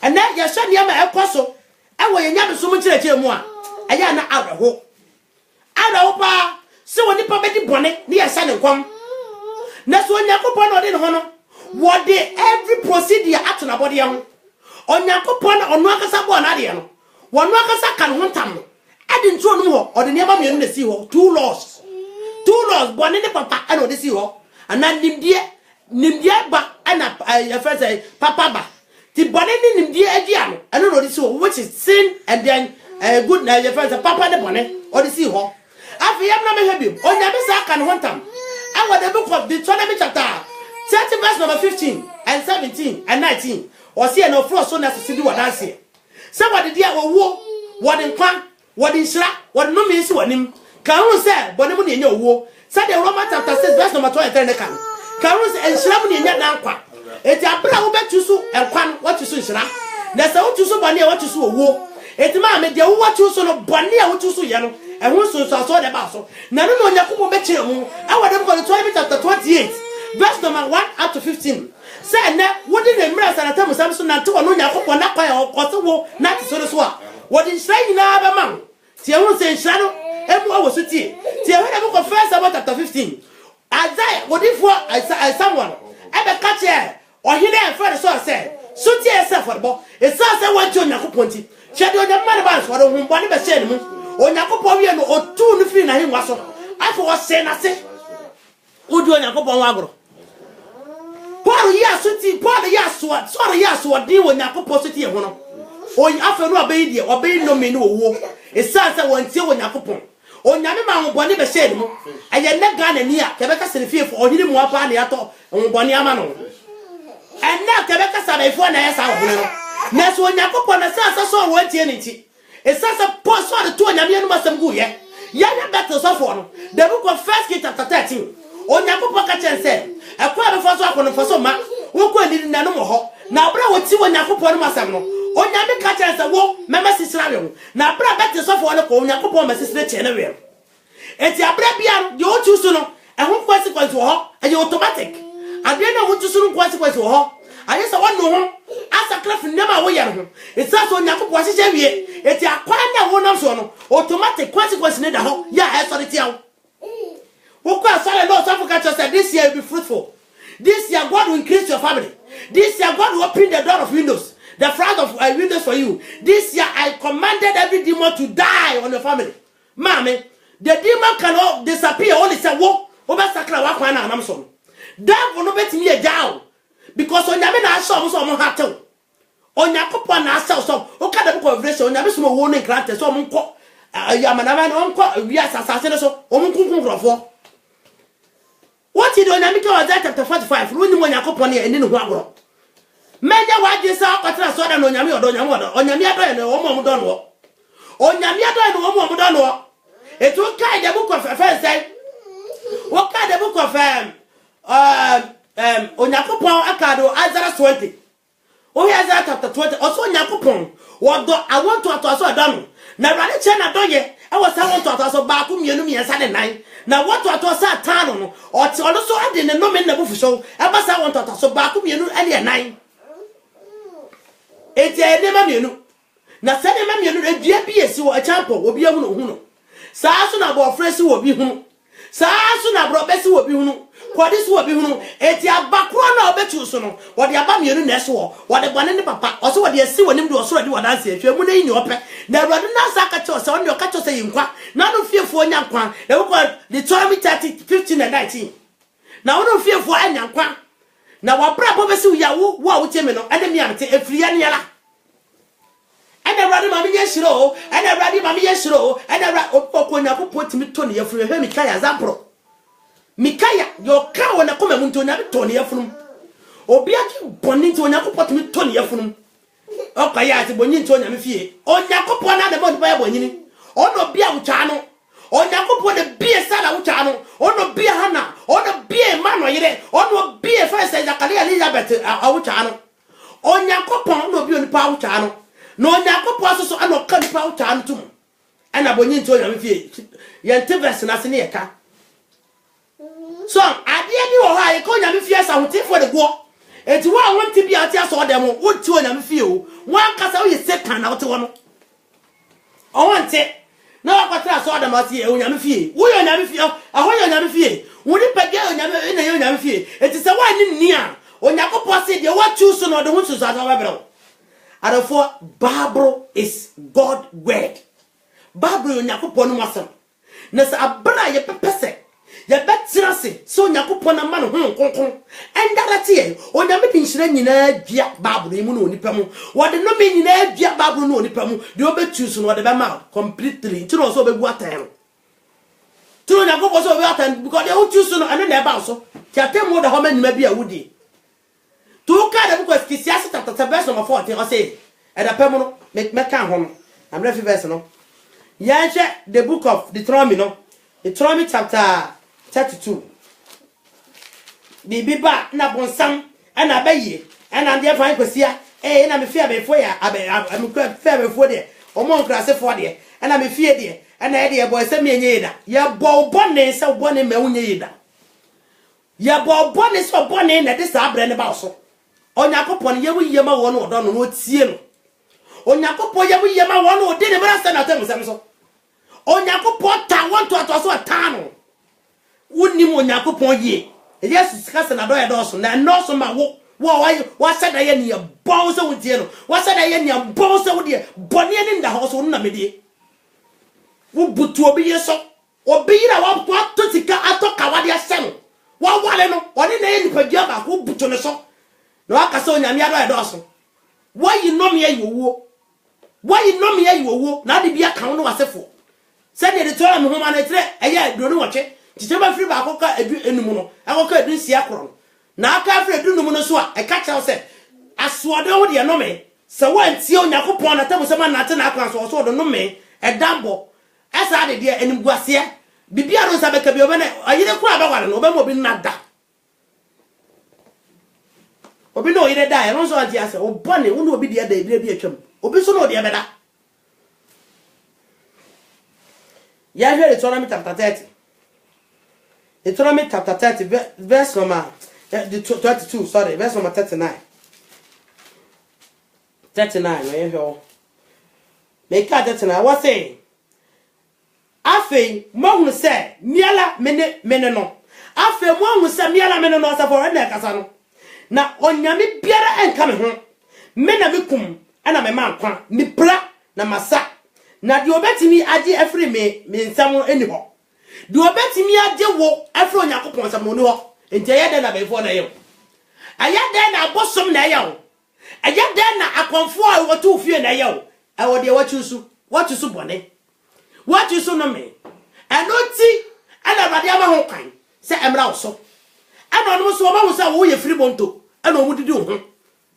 and that yesha ne ma ekoso ewo ye nya so mo kire mu a aya na aweho pa se woni pa bedi bone ne yesha ne nkom na so onyakopo na ode ne ho no what the every procedure ato na body ho onyakopo na onu akasa bo na de no wonu akasa kan ho tam ade ntro no ho ode ne ba mienu na si ho two laws bone ne papa ana ode si ho ana nimdie ba ana your friend say papa ba ti bone ne nimdie agia no ana ode si ho which is sin and then good na your friend say papa ne bone ode si ho afi yam na me hebi onyame sa kan ho tam and the book of Deuteronomy chapter 30 verse number 15 and 17 and 19 or see no flow so necessary what dance here somebody there wo what in kwan what in shra what no means wanim kan who say bone mu ne nya wo say the Romans chapter 6 verse number 23 ne kan who say en shra mu ne nya dan kwa eti abra wo betu so en kwan what you so shra na say wo tu so bone what you so wo eti ma me dia wo what you so no bone a wo tu so ye no ehun so de ba so na no onyakomo be kire mu awade book of Deuteronomy chapter 28 verse number 1 up to 15 say na wodi na mira sanata musamso na to no onyakomo na kwa okoso wo na ti so a wodi nsra nyina ba man ti ehun se nsra no emu awo so ti ehun book of First Samuel chapter 15 Isaiah wodi fo someone ebe ka che ohine en fere so say so ti esefo bo esa say wodi onyakomo ti chede onyamma ba so do hu bo ne be se ne mu onyakopo wie no otu no firi na hinwa so afo wo se na se odi onyakopo wa agro Paul ya suti Paul ya so sorry ya so di onyakopo suti e ho no on afo no abai die obai no me no wo esa se wontie onyakopo onyame ma ho bone be se ne mu aye ne ga na ni a ke be ka sere fiefo ohiri mu apa na yato ho bone ama no enna ke be ka sare fo na yesa ho no na so onyakopo na sa so wontie ni ti esasa Paul so de to nyame no masam gu ye ya better so for no the book of First Kings chapter 13 onyakopo ka chense ekwa be fo so akono fo so ma wo ko ni na no mo ho na bra wo ti onyakopo no masam no onyame ka chense wo mema sisira we na bra better so for no ko onyakopo ma sisira che na we eti abra bia de o tu so no ehun consequence wo ho e automatic ade na wo tu so no consequence wo ho aye sa wonu ho asakra finema wo yer ho etsa so nyakopo ahyeje wie eti akwa na wo nam so no automatic consequence ne da ho ya e so de tiawo wo kwa sare no so for say this year will be fruitful, this year God will increase your family, this year God will open the door of windows, the front of windows for you. This year I commanded every demon to die on your family. Mommy, the demon cannot disappear only say wo ba sakra wa kwa na nam so that will not bet me down because onyame na aso so mo hatew onyakopo na aso so o ka da book of Revelation onyame so wo ne grant so mo nko yamanama no nko wi asase ne so o mo nkunkun grofo what did onyame ka Isaiah chapter 45 ru ni mo onyakopo ne eni ne ho agoro meja wa je sa kwatra so da no onyame odo onyame ado ne o mo do no onyame ado ne o mo do no etu kai the book of Ephesians what kind of book of Onyakopon akado Isaiah 20. Oh Isaiah chapter 20. Also Onyakopon what do I want to aso adam. Na rade che na doye. I was I want to aso ba ku mienu miensa de nan. Na what to aso atano no. O ti ono so ade ne no me na bufu so. E ba sa want to aso ba ku mienu ade nan. Eti ene ma mienu. Na se ne ma mienu edua bi esi wo achampo obi amu no hu no. Sa so na bo fresi wo bi hu. Sa so na bro besi wo bi hu no. Kwadi so obi hunu eti abakro na obetu so no wode aba mienu na so wode bone ne papa o so wode esi wonim de osoro de wadanse ehwe mu na yin ope na awurade na sa ka cho se won de o ka cho se yinkwa na no fiefo nya nkwa e wo ko the Deuteronomy 30 15 and 19 na won fiefo anya nkwa na wabra bo besi ya wo wo tie me no ene me amte afiri ane yala ene awrade ma me ye hiro ene awrade ma me ye hiro ene awrade okonyakopo timi to ne yafuru he Mikaya zampro Mikaya yo ka wona koma mu ntonya be to ne yafuru obi aki bonni ntonyakopo timi to ne yafuru okaya ati bonni ntonya me fie onyakopo na de bo ba bonnini ono bia wucha no onyakopo de bia sala wucha no ono bia hana ono bia mano yire ono bia fa se Zakaria Elizabeth awucha no onyakopo no bia onipa wucha no no onyakopo asoso ana ka nipa wucha no tum ana bonni ntonya me fie yente verse na se ne yeka so ade bi wo ha ye ko nya me fie sa hotifo de go enti wa wonti bia ati aso dem wo ti onya me fie o wan kasa wo ye Satan na wote wo no o wonte na wakwatra so dem ati onya me fie wo ye onya me fie aho ye onya me fie wo ni pege onya me na ye onya me fie enti se wa ni a onyakopo se de wa choose no de hu so so ba bro therefore Bible is God word Bible onyakopo no masam na se abra ye pepese ye betrase so onyakopo na ma no konkon endarate ye onyame pinhyira nyina dua Bible mu no onipa mu wode no me nyina dua Bible no onipa mu de obetusu no wode be ma completely tino so obegu atan tino onyakopo so obegu atan because they otusu no ene na eba so tiatemu de ho ma nyima bia wudi to ka de because Ecclesiastes chapter 7 verse number 14 o say edapem no me kan ho no am refi verse no yanche the book of Deuteronomy no Deuteronomy chapter 32 bibiba na bonsam ana baye ana de fan kwasia na me fia befo ya am fia befo de o mon krase fo de ana me fie de ana de boy se me enye da ya bo bone se bone ma unye yida ya bo bone se bone na de sa abre ne ba so Onyakopo ye wiye ma wo no odo no tie no Onyakopo ye wiye ma wo no odi ne bra se na tem sem so Onyakopo ta won to ato so ta no woni mo Onyakopo ye Jesus kasa na do ye do so na no so ma wa sada ye ne bo so wo tie no wa sada ye ne bo so wo de bone ne nda ho so na me de wo butu obi ye so obi ra wa to tika atoka wa de asem wa wale no oni na ye nipadua ba ko butu ne so no akasa onyame ado edoso why you know me ayi na de bia kan no wasefo se de tora me homa na tire eye duro no woche tite ba firi ba akoka edu enum no akoka edu sia koro na aka firi edu enum no so a e ka cha se asoode ho de no me se wantie Onyakopo na tamu se ma na te na akwan so do no me e dambo esa de enim guase bibia ro sa beka bi obe na ayire kura ba wale no obe mo bi na da obi no yire da e no so anti ase obone wo no obi de da ebire bi atwam obi so no de beda ya here Deuteronomy chapter 30 Deuteronomy chapter 30 verse number 22 sorry verse number 39 we here make that 39 what say afei mo hu se miala mene no afei mo hu se miala mene no sa for na kasa no na onyame biara enka me ho me na mekum ana me ma nkwa me pra na masa na de obetimi age afri me nsam eni ho de obetimi age wo afri Onyakopo nsam no ho enti ayade na befo na yew ayade na abosom na yew ayade na akonfo a wotu fie na yew awode wachusu bone wachusu no me enoti ana bade ama ho kan se emra wo so ana no so ma wo sa wo ye free bonto ana o mudidi ho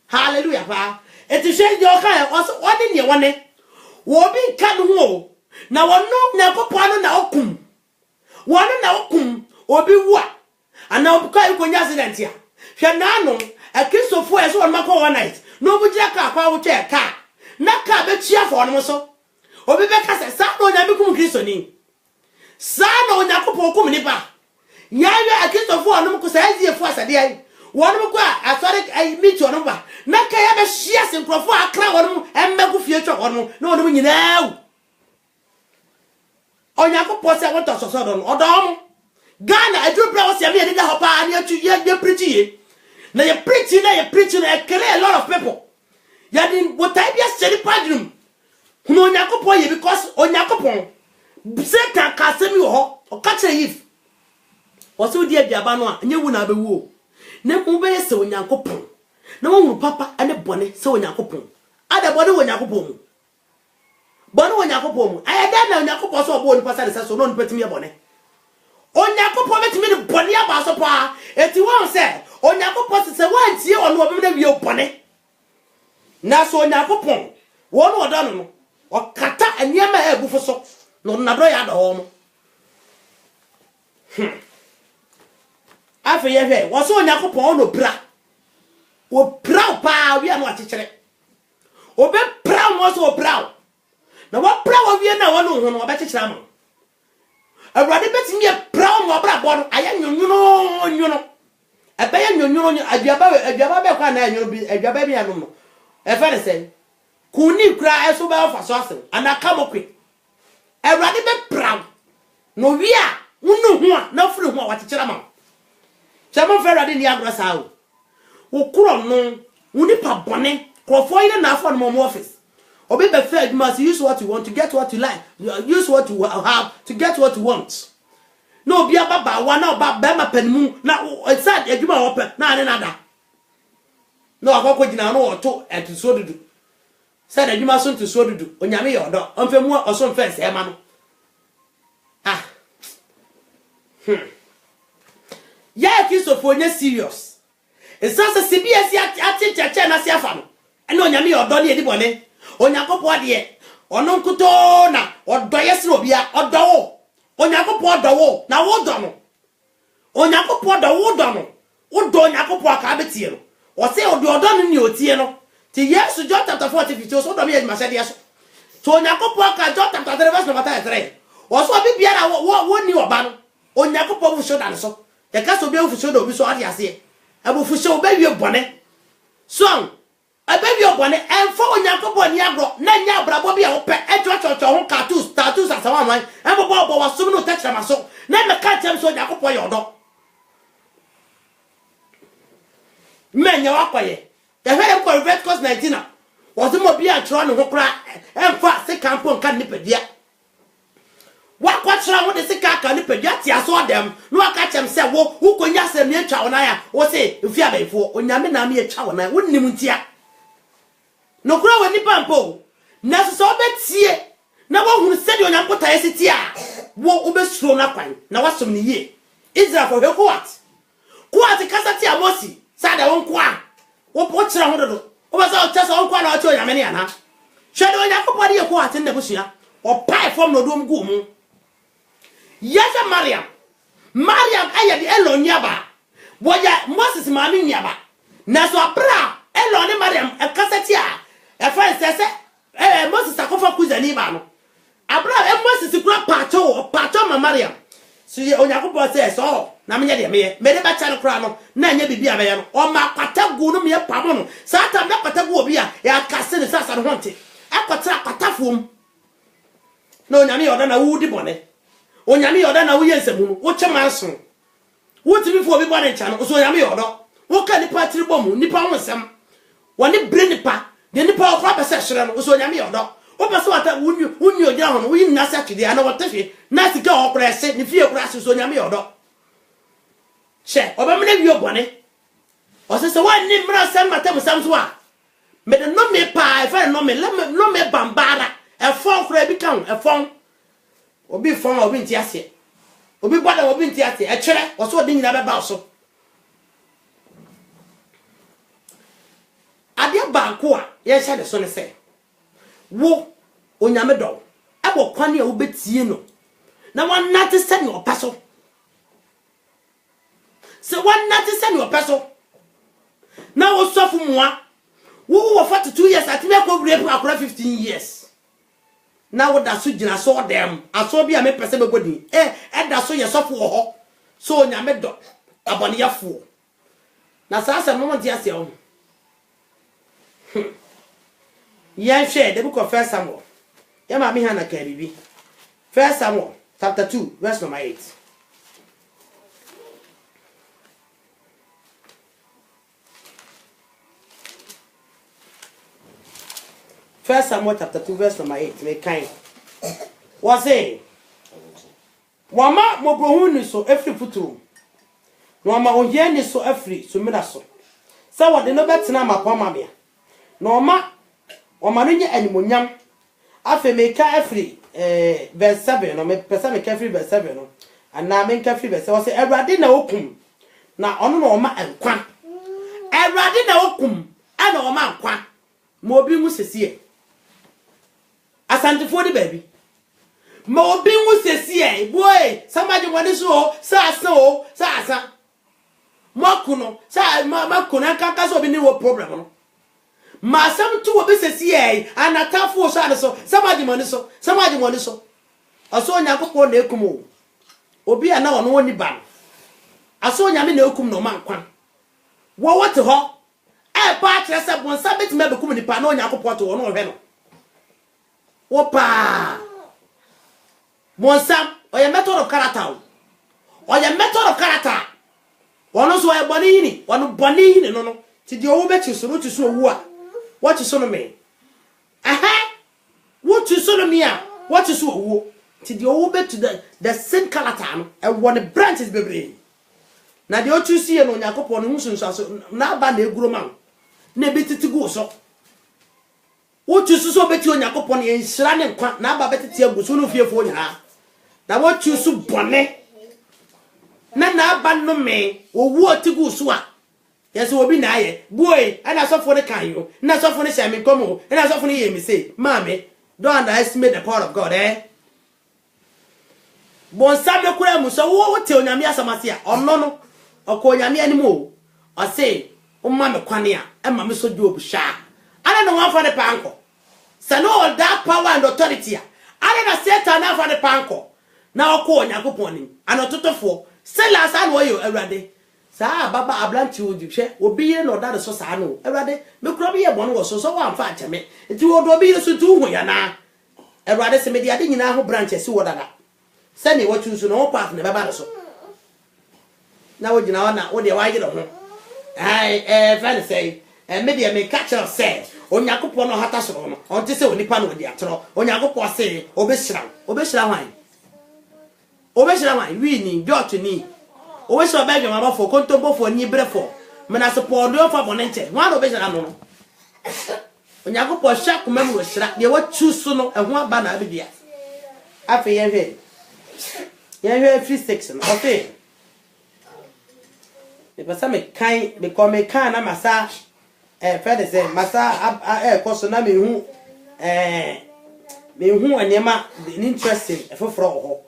hallelujah pa etishe je o kan o de ne wone wo bi kan ho na wono Onyakopo anu na okum wono na okum obi wu ana obuka ikonya accident ya hwe na no akisofo eso on mako one night no bujira ka kwa wo che ka na ka be chia fo no so obi be ka se sa no nya bikum Kristo ni sa no Onyakopo okum ni ba yawe akisofo on mko sa ezie fo asade ai wonu ko asore ai meet wonu ba na ka ya be hia se nkrofo akra wonu emmegu fie twa wonu na wonu nyina Onyakopo se won to so do odom Ghana edu bra wo se me dey ho pa na atu ye preach ye na ye preach na e kill a lot of people ya din what I be study padrum no Onyakopo ye because Onyakopo Satan ka se mi ho o ka kire if wo se odi abiaba no a nye wu na abewu ne mu be se onyankopon na wo papa ane bone se onyankopon ada bone onyankopon mu bone onyankopon mu ayada na onyankopon so obo nipa sade so no nipa timi bone onyankopon betimi ne bone aba so pa eti won se onyankopon se wantie ono obi na wie bone na so onyankopon won odo no okata aniema ebufo so no nado ya do ho mo afa ye hwe wo so onyankopon no bra wo bra pa wi anu akekere obe bra mo so bra na wo bra wo wie na wo no ho no obekekere am awurade betimi ye bra mo bra bo no aya nyonyono ebe ye nyonyono aduaba be kwa na nyonyo bi aduaba bi anu no e fa ne se kuni kra eso ba fa so asem anaka mokwe awurade be bra no wi a unu ho a na furu ho a wakekere am chama fa awurade ni agro sa o wo kuro no woni pa bone krofo ine na afọ no mo office obi be fair you must use what you want to get what you like use what you have to get what you want no obi ababa wa na oba be ma panimu na inside adwuma wo pe na ane nada no akoko gina no oto etuso dudu said adwuma so ntuso dudu onyame ye odo onfemu oso mfa se ma no ya Christopher onye serious esasa CBS ati na siafa no ene onyame ye odo ne edi bone onyakopo ade ono nkuto na odo yesre obia odo wo onyakopo odo wo na wo do no onyakopo odo wo do no wo do onyakopo aka betie no o se odo no ni otie no ti Yesu John chapter 40 so do me ma se de so to onyakopo aka John chapter 3 verse number 3 o so bibiara wo ni oba no onyakopo fu shoda no so e ka so be fu shoda obi so ade ase abu fu shoda be wie bone so ababi obone enfo onyankopon ni agro na nya abrabo bia wo pe echochocho ho status asawa man ebobo obo wasum no tachira maso na me ka chem so onyankopon yodo menya wakoye ya he ko vet cause 19 wozo mo bia tro no ho kra emfa se kampo nka ni pedia wakwatira wo de se ka ni pedia ti aso dem no aka chem se wo ukonya se me twa wona ya wo se mfi abaifo onyame na me twa wona wo nim ntia no kura wani pampo na so betie na wo hunu sedi onyankota yesiti a wo obesuro na kwan na wasom ne yie Israel for what kasati amosi sada won kwa wo pochira ho dodo wo ba sa o chasa won kwa na o che onyame ne ana hwede onyankopode ye ko ate ne busua o pai form no dom gu mu yasa Mariam aye de elonya ba boya Moses maami nyaba na so abra elone Mariam e kasati a e fa sese Moses akofa kuzani ba no abra Moses kura pacho ma Mariam so ye onyakopo se so na menye de me de ba cha no kura no na nya bibia be ye no o ma kwatagu no me pamo no satan na kwatagu obi a ya kase ne sasa no honte akwatra kwatafuom na onyame yoda na wudi bone onyame yoda na wuye nsemu no wo chema nso wo timi fo obi bone ncha no so onyame yodo wo ka nipa tiri bomu nipa wonsem woni bre nipa de nipa okra pese hwere no so onyame yodo wo pese wata wunni ogira ho no yin nasa twede ana wotafe na sika okra ese ni fie okra so onyame yodo che obamene wi obone o se wani mra sam matem samso a me de no me pa e fa no me bambara e fon kra bi kan e fon obi fon obi nti ase obi boda obi nti ase e kire o so de nyina be ba so ade banko a ye hye de so ne se wo onyame do e bo kwane a wo betie no na wonate se ne opaso se wonate se ne opaso na wo sofu moa wo 42 years atime ko break akora 15 years na wo da so gina so dem aso bia me pese bebodi da so ye sofu wo ho so onyame do abone yafo na sasa no monti ase o yan hwe de book of First Samuel ya ma mi ha na ka bibi First Samuel chapter 2 verse number 8 First Samuel chapter 2 verse number 8 me kind was say wama mobrohunu so every futuru no ma ohia ni so afri so mira so sa wode no betena mapoma bia no ma o ma no nya animonyam afa meka afri verse 7 no me pesa meka afri verse 7 no ana menka afri verse o se Awurade na okum na ono no ma enkwa Awurade na okum ana o ma nkwa ma obi mu sesie asantifo di baby ma obi mu sesie boy somebody wani so sa makuno sa makuno kanka so obi ni wo problem no ma sam tu obi sesie anatafo so ade so somebody money so aso onyakopo na ekumo obi ana wono woni ba aso onyame na ekum no ma nkwa wo wote ho ba kire se bonsa betima bekum ni pa na onyakopo to wono hwe no Opa Monsam oye method of character oye method of character wono so oye boni yini wono boni yini no ti di owo be ti so no ti so owu a what ti so no me what ti so no me a what ti so owu ti di owo be to the same character no e won branches bebre na de o tu si ye no Yakobon no hunsun so na ba na eguro ma na be titigu so Wotu so beti Yakobon ye nhira ne nkwa na aba betete aguso no fiefo nya na wotu so bone na aba no me owu otigu so a yes obi na aye boy ana sofo ne kan yo na sofo ne shame komo na sofo ne ye mi say mama don't underestimate the power of God bon sabe kura mu so wo te onyame asamase a onno no okọ onyame anim o say o ma me kwane a e ma me so di obusha ana no wan fa ne panko say no that power and authority ana na Satan na fa ne panko na okọ Yakobon ni ana totofo say la sa no yo Awurade sa baba ablanti odihwe obi ye no da so sa no Awurade me kuro bi ye bonu wo so wan fa acheme nti wo do bi ye so tu hu ya na Awurade se me di ade nyina ho branches wo dada say ne wo tu so no path ne baba so na wo gina na wo de wa gide ho friend say me de me catch us say Yakobon no hata so no on te say onipa no di atro Yakobon say obeshira wan wi ni jot ni obeshira ba dwama ba fo kontombo fo ni brefo me na support do fa bonente wan obeshira no Yakobon sha kuma mu shira de wa chusu no eho aba na abia afi ye hwe free section okay e pasa me kan be ko me kan na masa Fred say masa koso na me hu anema interesting efoforo ho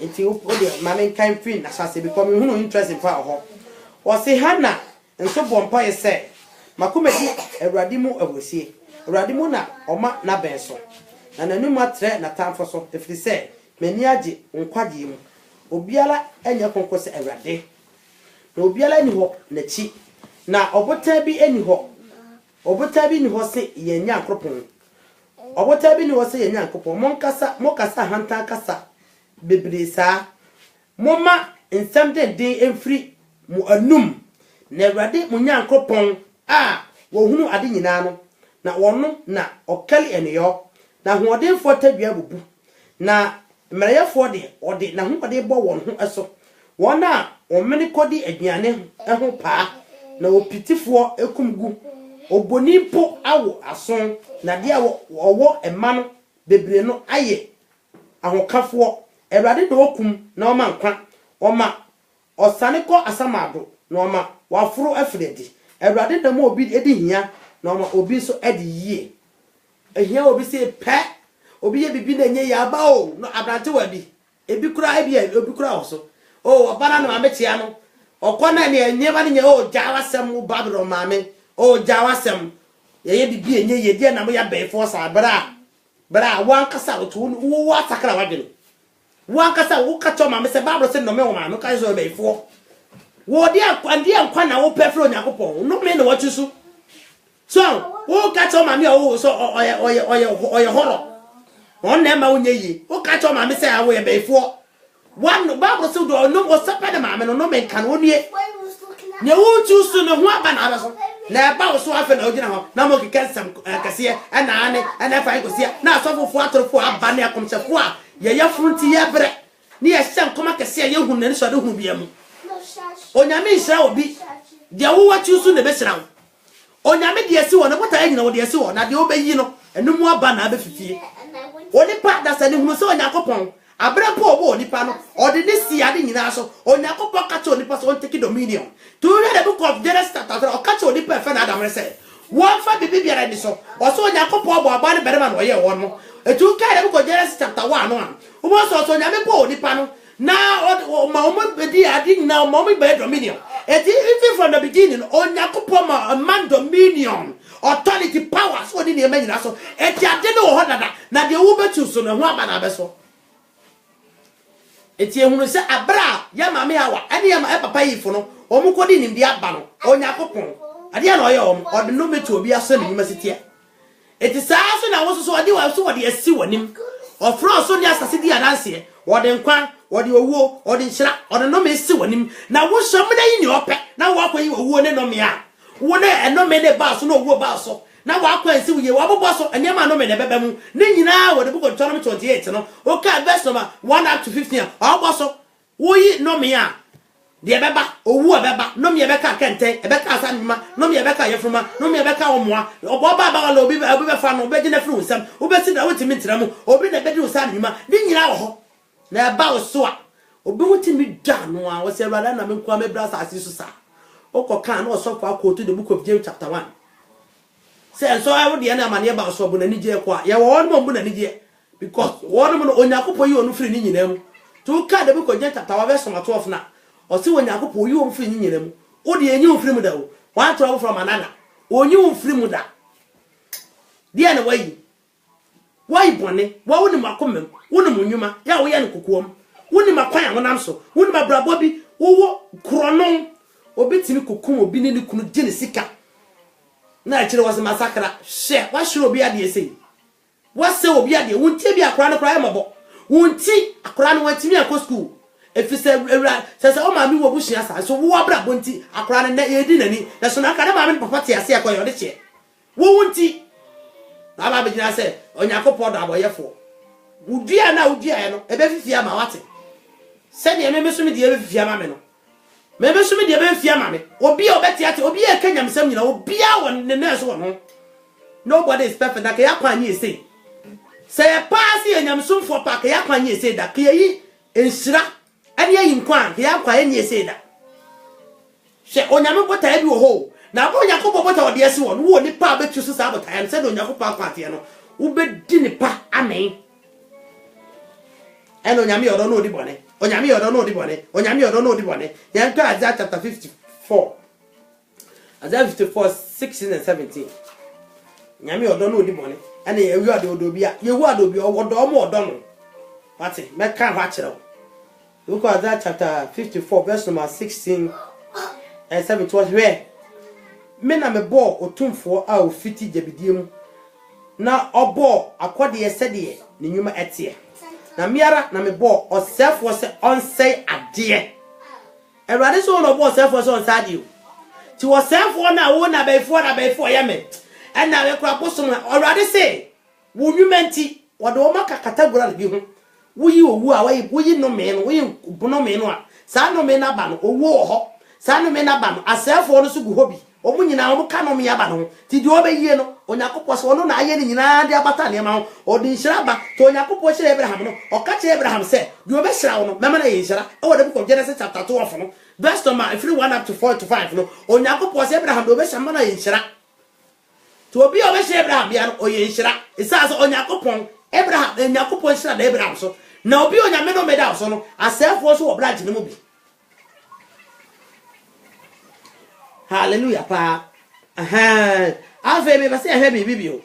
enti o de ma me kan free na sase be ko me hu interesting fa ho o se hana nso bompa ye say makomedi Awurade mu abosie Awurade mu na oma na benso na nanu atre na tamfo so efri say mani age nkwade mu obiala enya konkose Awurade na obiala ni ho na chi na obota bi eni ho obota bi ni ho se ye nya akropon obota bi ni ho se ye nya akropon mokasa hanta kasa bebresa moma nsam de emfiri mu anum na Awurade mu nya akropon wo hunu ade nyina no na wono na okali eniyo na hodenfo tadua bubu na mmereyefo de ode na hode bo won ho eso wona omene kodi aduane ho paa na opitifo ekumgu obonimpo awo ason na de owo ema no bebre no aye ahokafo Awurade do okum na oma nkwa oma osane ko asamado na oma wafuro afredi Awurade da mo obi edi hia na oma obi so edi yie ehia obi se pe obi ye bibi na nye ya ba o no abrante wadi ebi kura obi kura oso obara no ametia no okona ne enye ba ne nye jawasem Babylon mame jawasem ye bibi enye ye die na mo ya befo sa bra wan kasa otu wo atakra wadwene wan kasa wo kacho mame se Babylon se no me wo mame ka so befo wo die nkwa na wo pefro Yakobon no me no wachusu so wo kacho mame so oye horo on na ma wonye yi wo kacho mame se awo ye befo one Babylon so do no wo sepede mame no me kan wonue ne wo chusu no ho aba na abaso na ba wo so afa na ogina ho na mo kika sam kase ana fa ikosia na asofofo atorofo aba na yakomsefo a ye front ye bre ne ye hyem koma kase ye hu na so de hu bia mu onyame nhira obi de wo wachi so ne be hira wo onyame de asi wo ne bota nyina wo de asi wo na de obeyi no enum aba na abefifie onipa da sane hunu so Yakopon abrempo obo onipa no ode ne si ade nyina so Yakopon ka che onipa so on take dominion to read the book of Genesis chapter 3 o ka che onipa fe na Adam say one fa bibi biara ni so o so Yakopon obo aba ne berema no ye won no etu ka the book of Genesis chapter 1 no o mo so nyame po onipa no na o mo bedi ade nyina o mo be dominion even from the beginning Yakopon ma man dominion authority power so di ne nyina so eti ade no ho dada na de wo betu so no ho aba na beso eti ehunu se abra ya mame awa ade ya papa yifo no omukodi nim dia aba no Yakopon ade ya no ye ode no metu obi aso ne nyima sitia eti saa so na wo so ode wa so ode asi wanim ofro so ne asase di adanse ode nkwa ode owuo ode nhira ode no me asi wanim na wo so mena yi ni ope na wo akwa yi owuo ne no me a wo ne eno me ne ba so no owuo ba so na wa akwa nsi wuye wa bobo so enema no me ne beba mu ne nyina wo de buko Deuteronomy 28 no o ka verse number 1 up to 15 o bo so wo yi no me a de beba owu beba no me beka kente e beka asanima no me beka yefruma no me beka omoa obo ba ba obi be fa no be gina fru nsam obi si da wotimi ntira mu obi na bedi usanima ne nyina wo ho na ba wo so a obi wotimi da no a wo se rada na me kwa me bra sa so sa o ko kan no so fa quote the book of James chapter 1 say so I would the na mane ba so bu na nije kwa ya wo no bu na nije because one mo Yakopon yi onu free ni nyina mu to ka the book of James chapter 1 verse 12 na o se Yakopon yi onu free ni nyina mu o de enyi onu free mu da o one travel from another onyi onu free mu da dia na wai bone wa woni makomem woni munyuma ya wo ya ne kokoom woni makwan ya wonam so woni mabrabo bi wo kronon obi timi kokum obi ne kunu gene sika na akire was masakra she wa shiro obi ade ese wa se obi ade wontie bi akora no kora ya mabo wonti akora no watimi akọ school efise ewra sese o ma mi wo bushia sa so wo abra bonti akora no na edi nani na so na aka na ma mi papa tie ase akoyo de che wo wonti na ba be gina se Yakopon da aboyefo udua na udua no ebe fifia ma wate se ne me so me de ebe fifia ma me no me be so me de ebe fifia ma me obi a obeti ate obi e kanyam sam nyina obi a won ne na so no nobody is perfect da ka yakwan yi ese se pass ye nyam so for pa ka yakwan yi ese da ka yi enhira ane yi nkwan ka yakwan yi ese da se onyame bota e bi wo ho na bo Yakopon bota ode ese wo no wo ni pa betu so sa bota ya se do Yakopon kwate no wo be di ni pa amen eno nyame yodo no odi bone onyame yodo no odi bone onyame yodo no odi bone yan to Isaiah chapter 54 Isaiah 54 16 and 17 nyame yodo no odi bone ene ye wi ade odo bia ye wu ade obi odo mo odo no wate me kan ha kire wo look at Isaiah chapter 54 verse number 16 and 17 was where me na me bo otumfo a ofiti jabidiem na obo akode ye sede ne nyuma etie na miara na me bo osefo se onsei ade erade so no bo osefo se onsade o ti osefo na wo na beifo ya me na we kura bosom erade se wo nwumenti wode o maka category bi ho wo yi owu a wo yi no me no wo yi bono me no a sa no me na ba no owu ho sa no me na ba no asefo no so gu hobi omu nyina omu ka no me aba no ti di obeyie no Yakopon so no na aye ni nyina de abata ne ma ho odi nhira ba to Yakopon hira Abraham no o ka che Abraham se di obehira wo no mema na ye nhira e wo de book of Genesis chapter 12 no verse number if 1 up to 4 to 5 no Yakopon se Abraham do obehira ma na ye nhira to obi obehira Abraham ya no o ye nhira isa so Yakopon Abraham Yakopon hira da Abraham so na obi onyame no meda so no asefo so wo branch ne mo bi hallelujah pa ave me ba se he bibi o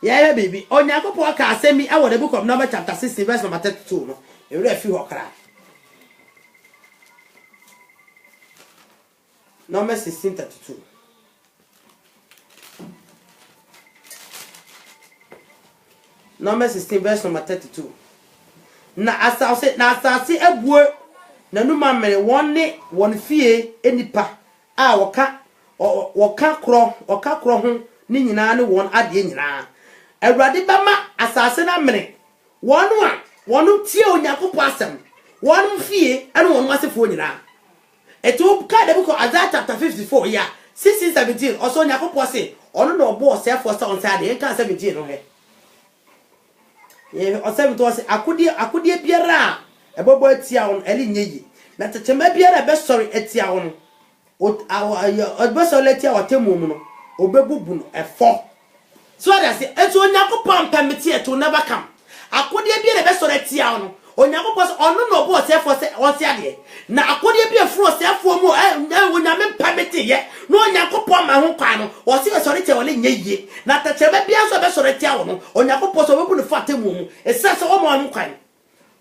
ya he bibi Yakopon ka asemi e wo the book of Numbers chapter 16 verse number 32 no e re fi ho kra Numbers 16:32 Numbers 16 verse number 32 na asase ebuo na numa mere won fie enipa a woka kro ho ni nyina ne won ade nyina awurade bama asase na mere wonu tie Yakopon asem wonu fie ene wonu asefo nyina etu ka de book Isaiah chapter 54 ya 16:17 also Nyankopon say ono no bo self for on side en kan 17 no he ye o 17 say akudie biara ebobo atia on eli nyeyi na tetema biara be sorry atia on o be sorry atia watemu mu no obebubu no efo so that say etu Nyankopon permit it to never come akudie biara be sorry atia on Onyankopon ono no bo self for on side na akudie biara fro self for mu onyame permit ye no Onyankopon ma ho kwa no o se sorry tie ole nyeyi na tetema biara so be sorry atia on Onyankopon so bebu no fatemu mu esase o mo kwan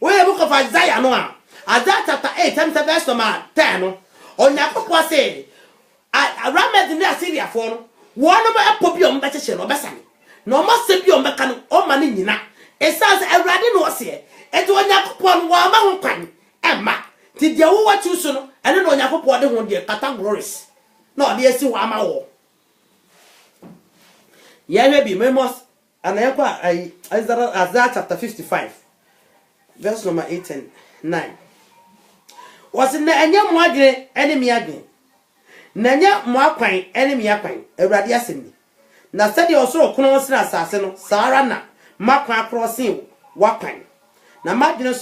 we book of Isaiah no a Isaiah chapter 8 verse number 10 no Onyankopon say Ramed ni Assyria for no wonu ba epobi o mbechche no besane no mo se bi o mbeka no o ma ni nyina esase Awurade no se eto Onyankopon wa ma ho kwan emma ti de wo watu so no ene no Onyankopon de ho de categories no de esi wa ma wo ye hwe bi memos anayekwa Isaiah chapter 55 verse number 8 and 9 was na enya mo adwene ene mi adwene na enya mo akwan ene mi akwan Awurade asemi na sede osoro kono sina asase no saara na makwan akrosin wakwan na madwene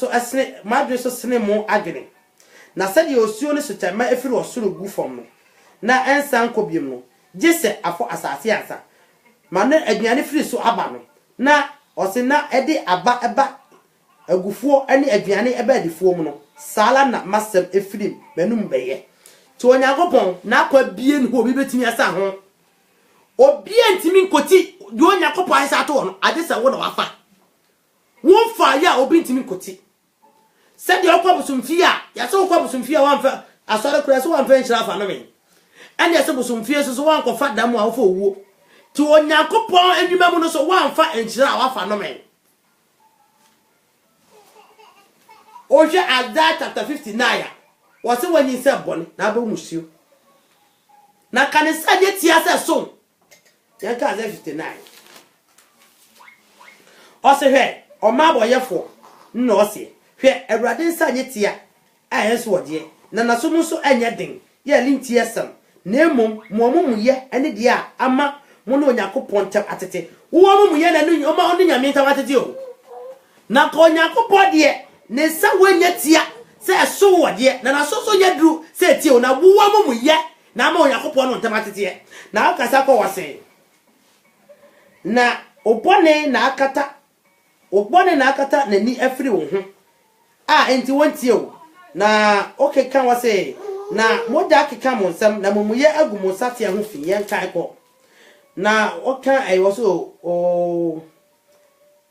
so sene mo adwene na sede osuo ne sotama efiri osoro gu fom no na ensan kobiem no gese afo asase asa ma na aduane firi so aba no na osina ede aba agufuo ene aduane eba adifuo mu no sala na masem efrim manum beye to Onyankopon na akwa bie no obi betimi asa ho obi antimi nkoti de Onyankopon asa to no ade se wo na wafa won fa ya obi ntimi nkoti se de okwa busumfie a ya se okwa busumfie a wanfa asore kura se wanfa nchira fa no men ene ya se busumfie so wankofa damu a wo fa owuo to Onyankopon enwuma mu no so wanfa nchira a wafa no men Oje Isaiah chapter 59 wose wanyi se bone na ba musio na kanisa je tia se so yanka Isaiah 59 ose hwe o ma boyefo nna ose hwe Awurade nsa nye tia ayenso wode na naso mu so anya den ye lintie sam na emom mo ye ene dia ama mo na Onyankopon tem atete wo mo ye na no ma ono nyame tam atete o na ko Onyankopon de ne sa wanya tia se so wode na naso so nya duru se tie o na wo mo ye na ma Onyankopon no tem atete na akasa ko wase na obone na akata na ni afiri wo ho enti wontie o na kan wase na moja keka mo nsam na momuye agumo sate ho fi yen kan ko na kan ai waso o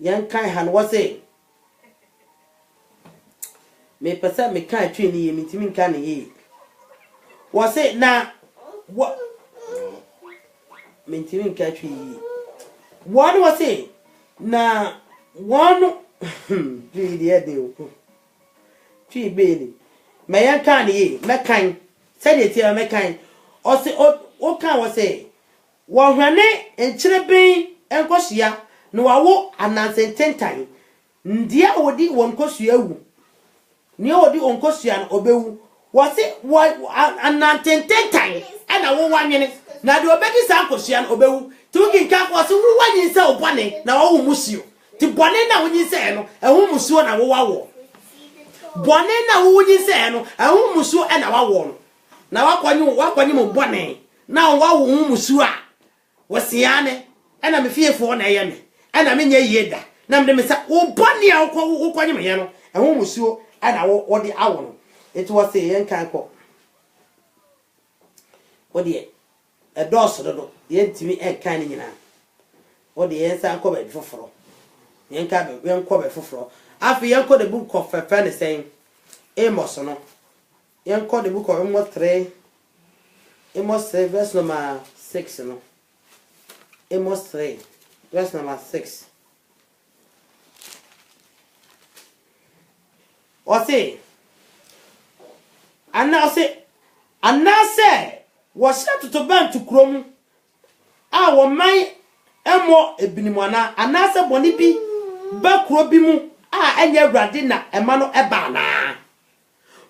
yen kan han wase me pesa me kan twi ni yemi timi kan ni wase na me timi kan twi one wase na one twi dia de o twi be ni me yan kan ni me kan se de ti me kan o se o kan wo se wo hwane enchireben enkosia no wawo anansententan ndia wodi won kosia wu ni wodi onkosia no obewu wo se anantententan ana wo wanwene na de obedi sa kosia no obewu tugi nka ko se wo wanyi se obone na wo musio ti bone na wonyi se no ehu musio na wo wawo bone na wonyi se no ehu musio na wawo no na wakwanyi mo bone na wawo musio a wosiane ena me fiefo na ye me ena me nya yeda na me sa wo bone a wo kwanyi me ye no ehu musio ana wo de awo no it was say yen kan ko wo de e dos do yen timi kan ni nyina wo de yen san ko ba foforo yen ka be yen ko ba foforo afi yen ko the book of Fefene saying Amos no yen ko the book of Amos 3 verse number 6 no Amos 3 verse number 6 o say anna say was set to ban to krom a wo man emo ebinimwana anna say boni bi ba kro bi mu a enya Awurade na ema no eba na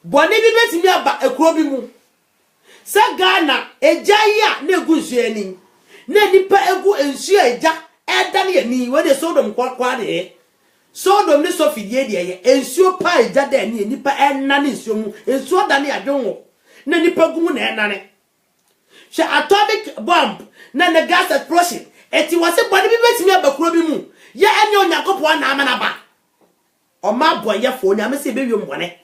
boni bi betimi aba ekro bi mu se Ghana eja ya na egu nsu ani na nipa egu nsu eja eda na ni we de Sodom kwa de Sodom ni so fidie de ye ensu pa eja da ni nipa enna ni nsu mu ensu da na adwonwo na nipa gu mu na enane she atomic bomb na the gas explosion eti wase body bi betimi abakuro bi mu ya ene onyakopo na amana ba o ma boye fo nyame se be wiem bone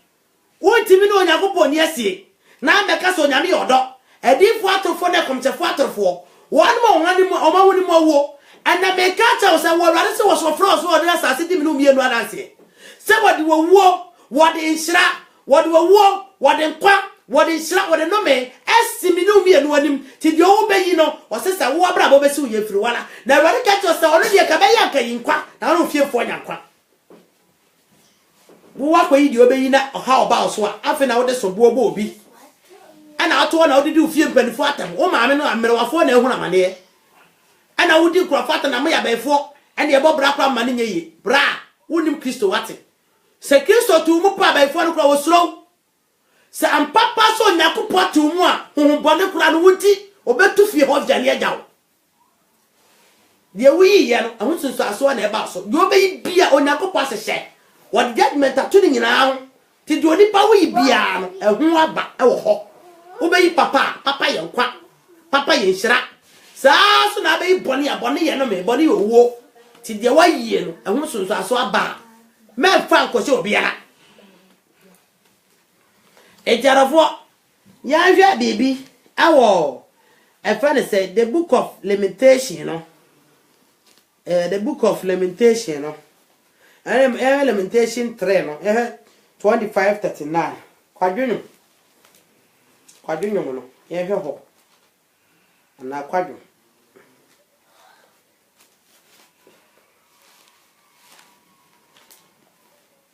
wontimi na onyakopo ni asie na meka so nyame yodo edifo atrofo na komchefo atrofo won ma won ani mu o ma woni mu wo ana meka cha se wo rade se wo so fro so de asase di mi no mienu adanse se wodi wo wodi nhira wodi wo wodi nkwa wodi nhira wodi no me esimi no mienu anim ti de wo beyi no o se se wo abra bo be se wo yefiri wala na rade ka cha se ono de ka be yanka yinkwa na ono fiefo nyankwa wo wakoyi de obeyi na ha oba so a afi na wo de so bo obi ana ato na odidi ufie mpanifo atam wo maame no amerewafo na ehuna mane ana wodi kurafata na moya befo ene ebo bra kwa mane nyeye bra wonim Kristo wate se Kristo tu mu pa befo no kura wo suro se ampapa so nyakopo tu mu a honhobone kura no wuti obetu fie ho jane agyawo de wi ye no ahunsunso aso na eba so de obeyi bia onyakopo asehye what judgment atu ni nyina ho ti de onipa wi bia no ehun aba ewo ho obeyi papa ye nkwa papa ye nhira saa so na be boni aboni ye no me boni owo ti de wa yie no ehun sunso aso aba me fa nkoche obiara ejarafo ya hwa bibi awo e fa ne say the book of lamentation no the book of lamentation no lamentation 3 no 25:39 kwadwenu no ye hwe ho na kwadwo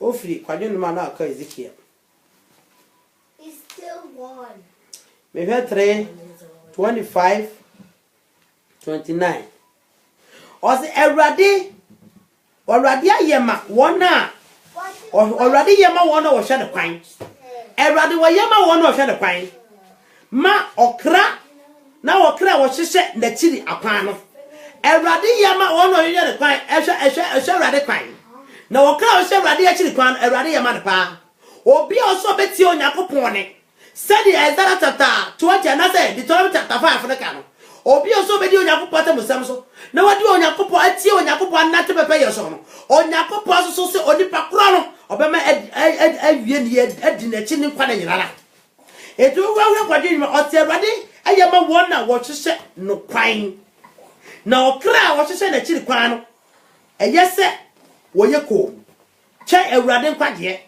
ofri kwadwenu ma na aka Ezekiel It's still one. me hwe 3:25-29 ozi Ewrade ayema wona Ewrade yema wona wo hwe de kwan Ewrade wo yema wona wo hwe de kwan ma okra na okra wo hyehye na chiri akwan no Ewrade yema wona wo hwe de kwan ehwe Ewrade kwan na okra wo hye Ewrade ya chiri kwan Ewrade yema de pa obi oso beti Onyankopon ne said Isaiah chapter 20 na say Deuteronomy chapter 5 na ka no obi oso bedi Onyankopon ta musam so na wadi Onyankopon atie Onyankopon na te pepe yeso no Onyankopon so se onipa kro no obema awie ni adi na chi ni kwa na nyinara etu wa kwadwe ni o te Ewrade ayema wona wo hyehye no kwan na okra wo hyehye na chiri kwan no eyese wo yeko che Ewrade nkwaje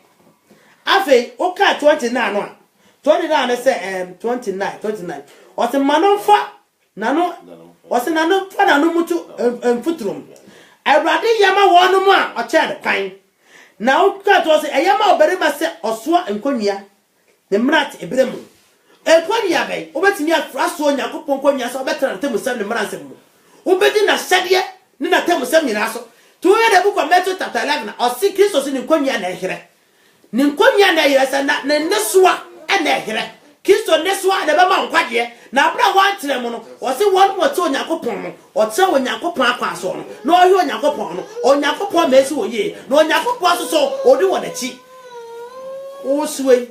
afi oka 29 no 29 say 29 o se manonfa nano o se nano fa nano mutu mfutrum Ewrade yema wono mu a o che de kwan na oka to se eyema oberima se osoa nkonua ne mrat ebremu enkonua be obetimi afraso Onyankopon konua so obetra temusam ne mransem mu obedi na hyede ne na temusam nyina so to ye de book of Matthew chapter 11 o se Kristo se ne konua na ehere ne nkonua na ehere se na nesoa na ehere Kristo nesoa na be ma nkwaje na abra wantere mu no o se won mo te Onyankopon no o te Onyankopon akwaso no na o hwe Onyankopon no Onyankopon mesi wo ye na Onyankopon so odi wo dachi o suwe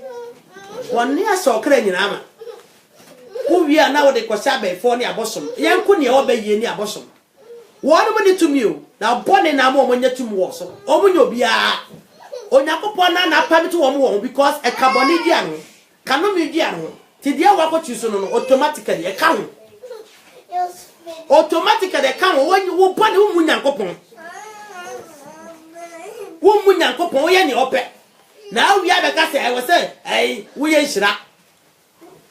wonni asokra nyina ma uwia na wo de kwasa befo ne abosom yenko ne o baye ni abosom wonu mo ni tumi o na bone na mo nya tumi wo so o mo nya obia Onyankopon na pamito wo mo because e carboni dia no kanomi dia no ti dia wa ko tuso no automatically e ka ho automatically e ka ho wo bone wo mu Nyankopon wo ye ni ope na awia be ka se e wo se wo ye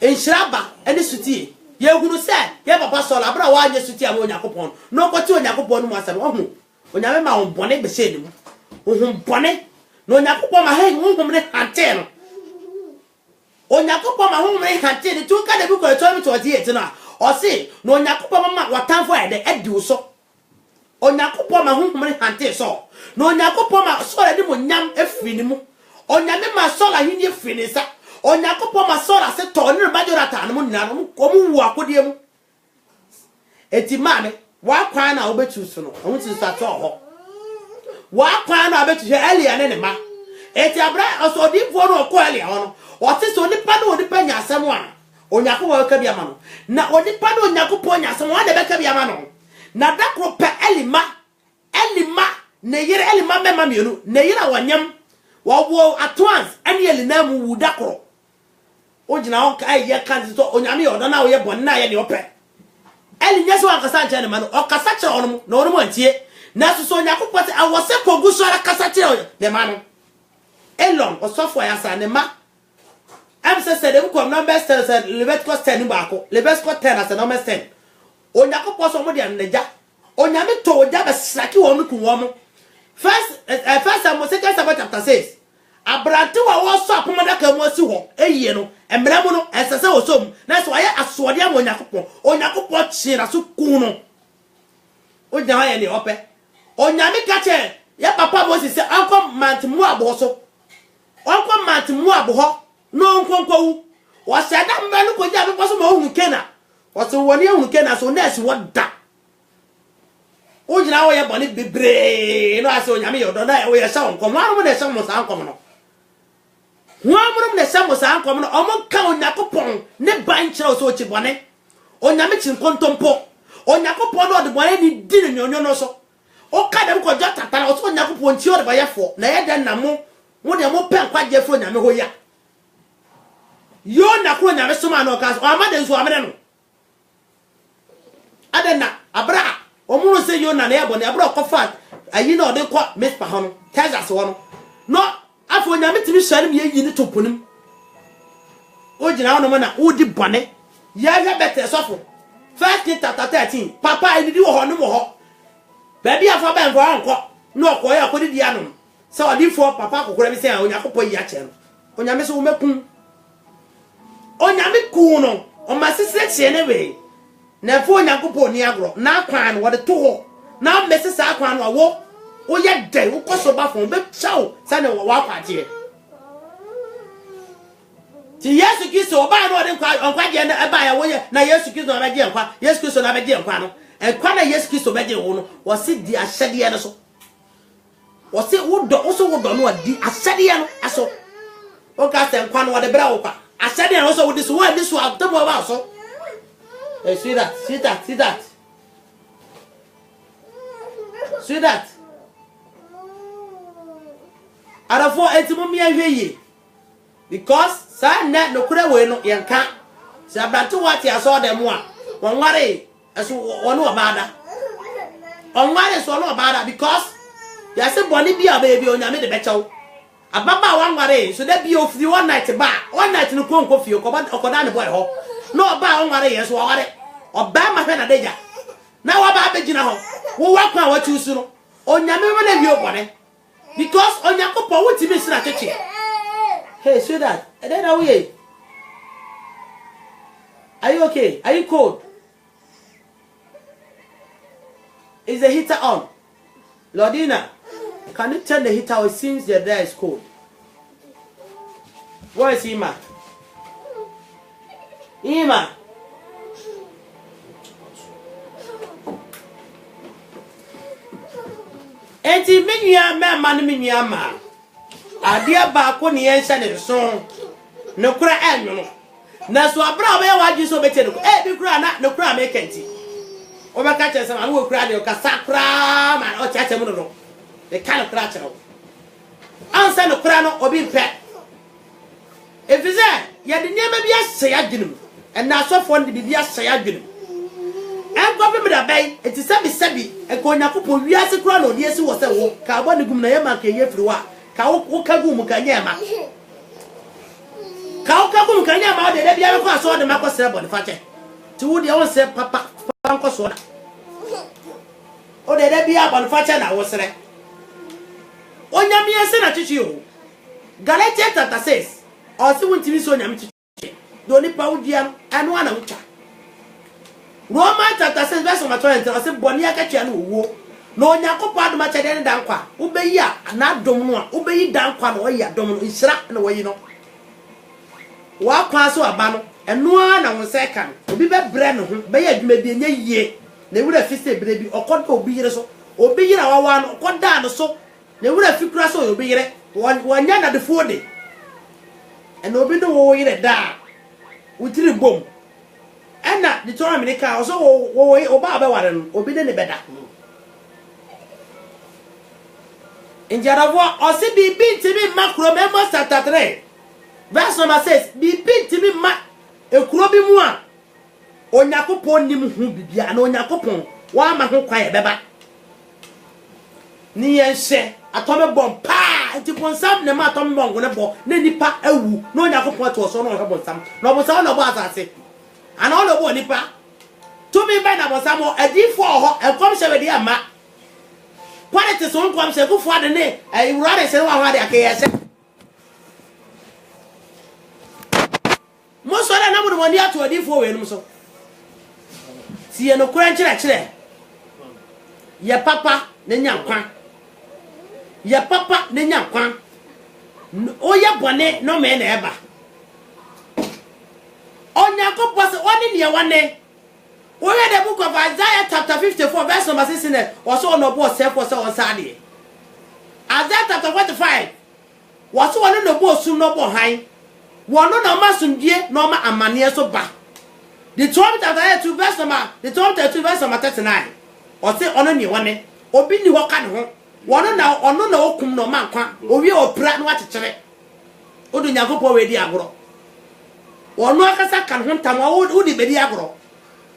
nhira ba ene sutie ye hunu se ye papa so la bra wa anye sutie am Onyankopon no ko ti Onyankopon mu asem wo hu onyame ma won bone be se ni mu wo bone no Onyankopon ma he wo ne hante no Onyankopon ma ho me hante ni tu ka de bu ko to mi to tie ti na o se no Onyankopon ma watanfo e de edi wo so Onyankopon ma ho me hante so no Onyankopon ma so de mo nyam afiri ni mu onyame ma so la hini afiri ni sa onyakopo masora se to ne ba Jonathan no nyina no komu wu akodie mu eti maame wa kwan na obetu so no ohun ti sa to ho wa kwan na obetu Elia ne ma eti abra osodifo no ko Elia ho no o ti so nipa no onipa nya asem a onyakopo ka bia ma no na onipa no onyakopo nya asem wa de be ka bia ma no na dakro pe Elima ne yere Elima mema mienu ne yere wanyam wo atwans ene Elina mu wu dakro ogina on ka ye kan to onyame yodo na wo ye bon na ye ne ope Elinya so akasa nche ne ma no okasa kire onum na onum antie na so onyakopɔ te awose kogu so ara kasa kire ne ma no Elon osofo ya sa ne ma am se dem kom number 10 said Leviticus 10 baako Leviticus 10 as number 10 onyakopɔ so mo de anagya onyame to oja be sraki wo mu ku wo mu first Samuel chapter 6 abrante wa wo so apomada ka mu asi ho eyie no emra mu no esese wo som na so aye asode am onyakopɔ chira so ku no oja ya ne ope onyame ka che ya papa Moses se anko mant mu abo so onko mant mu abo ho no nkonkowu wo se da mba no ko ja be so ma ohun kena wo se woni ohun kena so na esi wo da ojina wo ye boni bebre no ase onyame yodo na wo ye sha onkom anu na sha mo sa ankom no huamuru na sha mo sa ankom no omo ka onyakopon ne ban kire so ochi bone onyame chi nkontompo onyakopon no de bone ni di ne nyonyo no so o ka dem ko jota tara o so onyakopon ti o de ba ye fo na ye den na mo de mo pen kwaje fo onyame ho ya yo na ko onyame so ma no ka so amade nso amade no adena abra omuru se yo na na yabo na abro kofa ayi na ode kwa mespa hono Texas wono no afo nyame timi hware me yi ni toponim ogina wono na udi bone ya hwe bete sofo 1 Kings 13 papa ani di wo ho no mo ho ba bia fo ba nko anko no ko ya ko di anom se odi fo papa kokora bi se onyakopɔ yi a che no onyame se wo mekun onyame ku no o masese che ne we na fo nyankopɔ ni agro na kwan wo de to ho na mesi sa kwan wo wo ye dai wo koso ba fon be chaw sa ne wo akwaje ti Yesu Kristo ba na ode nkwaje na ba ya wo ye na Yesu Kristo na beje nkwa Yesu Kristo na beje nkwa no nkwa na Yesu Kristo beje wo no wo se di ahyede no so wo se wo do no di ahyede no aso o ka se nkwa no wo de bra wo kwa ahyede no so wo di so wo di so atabo ba so. Hey, see that. Arafo etimo mi ahweye. Because sa na no kura we no yenka. Sa branto wati aso dem a. Wonware eso wono obada. Onware so no obada because ya se boni bia baby onyame de bechew. Ababa wanware so da bi ofri one night no konko fie okoda ne boy ho. No ba onware yes wo ware oba ma hwe na deja na wa ba begina ho wo wakwa wa chusu no onyame me na wi obone because onyakopɔ wo timi sira cheche. Hey, sweetheart, then how are you? Are you okay? Are you cold? Is the heater on? Lordina, can you turn the heater on? It seems the air is cold. Where is Ima? Ima. Enti minya man minya ma. Adia ba ko ne yenhye ne so. Ne kura enyo no. Na so abra obe waji so bete no. Bi kura na ne kura me kenti. O be ka che se ma no kura de o ka sakra ma o chache mu no. The kind of kura che no. Ansa ne kura no obi pe. Efize ye de niam bi ahye adwinum. Na asofo ne bi ahye adwinum. Enko be me da bai enti sebi enko nyakopo wiase kura no de esi wo se wo ka abo ne gum na ye ma ka ye firi wa ka wo ka gum ka nya ma ka wo ka gum ka nya ma de bia be ko aso de ma ko sere body fa che ti wo de won se papa nko so na o de bia body fa che na wo sere onyame ese na chichi o Galatians chapter 6 o se won ti so onyame chichi do ni pa wo dia no anu ana wo cha Romans chapter 6 verse 20 I say boni akatia no wo no nyakopɔ adoma kyede ne dankwa wo beyi a na dom no a wo beyi dankwa no wo ya dom no isra na wo yi no wa kwa so aba no eno na wo se ka no obi be bre no ho be ya adwumadi nya yie na wura fi se bre bi okoda obi yire so obi yire wawa no okoda no so na wura fi kura so obi yire wanya na de fode eno obi no wo yire da utiri bom ena de tora America oso wo oba be ware no obi de ne beda Injaravo osi bibi ntimi makro memo chapter 3 verse number 6 bibi ntimi ma ekuro bi mu a Onyankopon nim hu bibia na Onyankopon wa ma ho kwae beba ni yenhye atome bom pa nti bonsam ne ma atome bom ne bo na nipa awu na Onyankopon to so no ho bonsam na bonsam na bo asase ana o lo bo nipa to mi ba na bonsam adifo ho enkom hye wedi ama politics on kwam se kufu ade ne wurare se wa hwa de akeyese mo so na namu woni ato adifo we num so si ye no kura nkyere ye papa ne nyankwa ye papa ne nyankwa o ye bone no me na eba Onyankopon se oni ne wane we read the book of Isaiah chapter 54 verse number 16 also no boss self was on Saturday. Isaiah chapter 45 was one no boss soon no bo high. One no masundie no ma amane so ba. The 12 chapter 2 verse number the 12 2 verse number 39 or say ono ni wane obi ni ho ka ne ho one na ono na okum no ma kwa owie opra no akekere odu Nyankopon we di agoro ono akasa kan ho ntam wo di bedi agoro.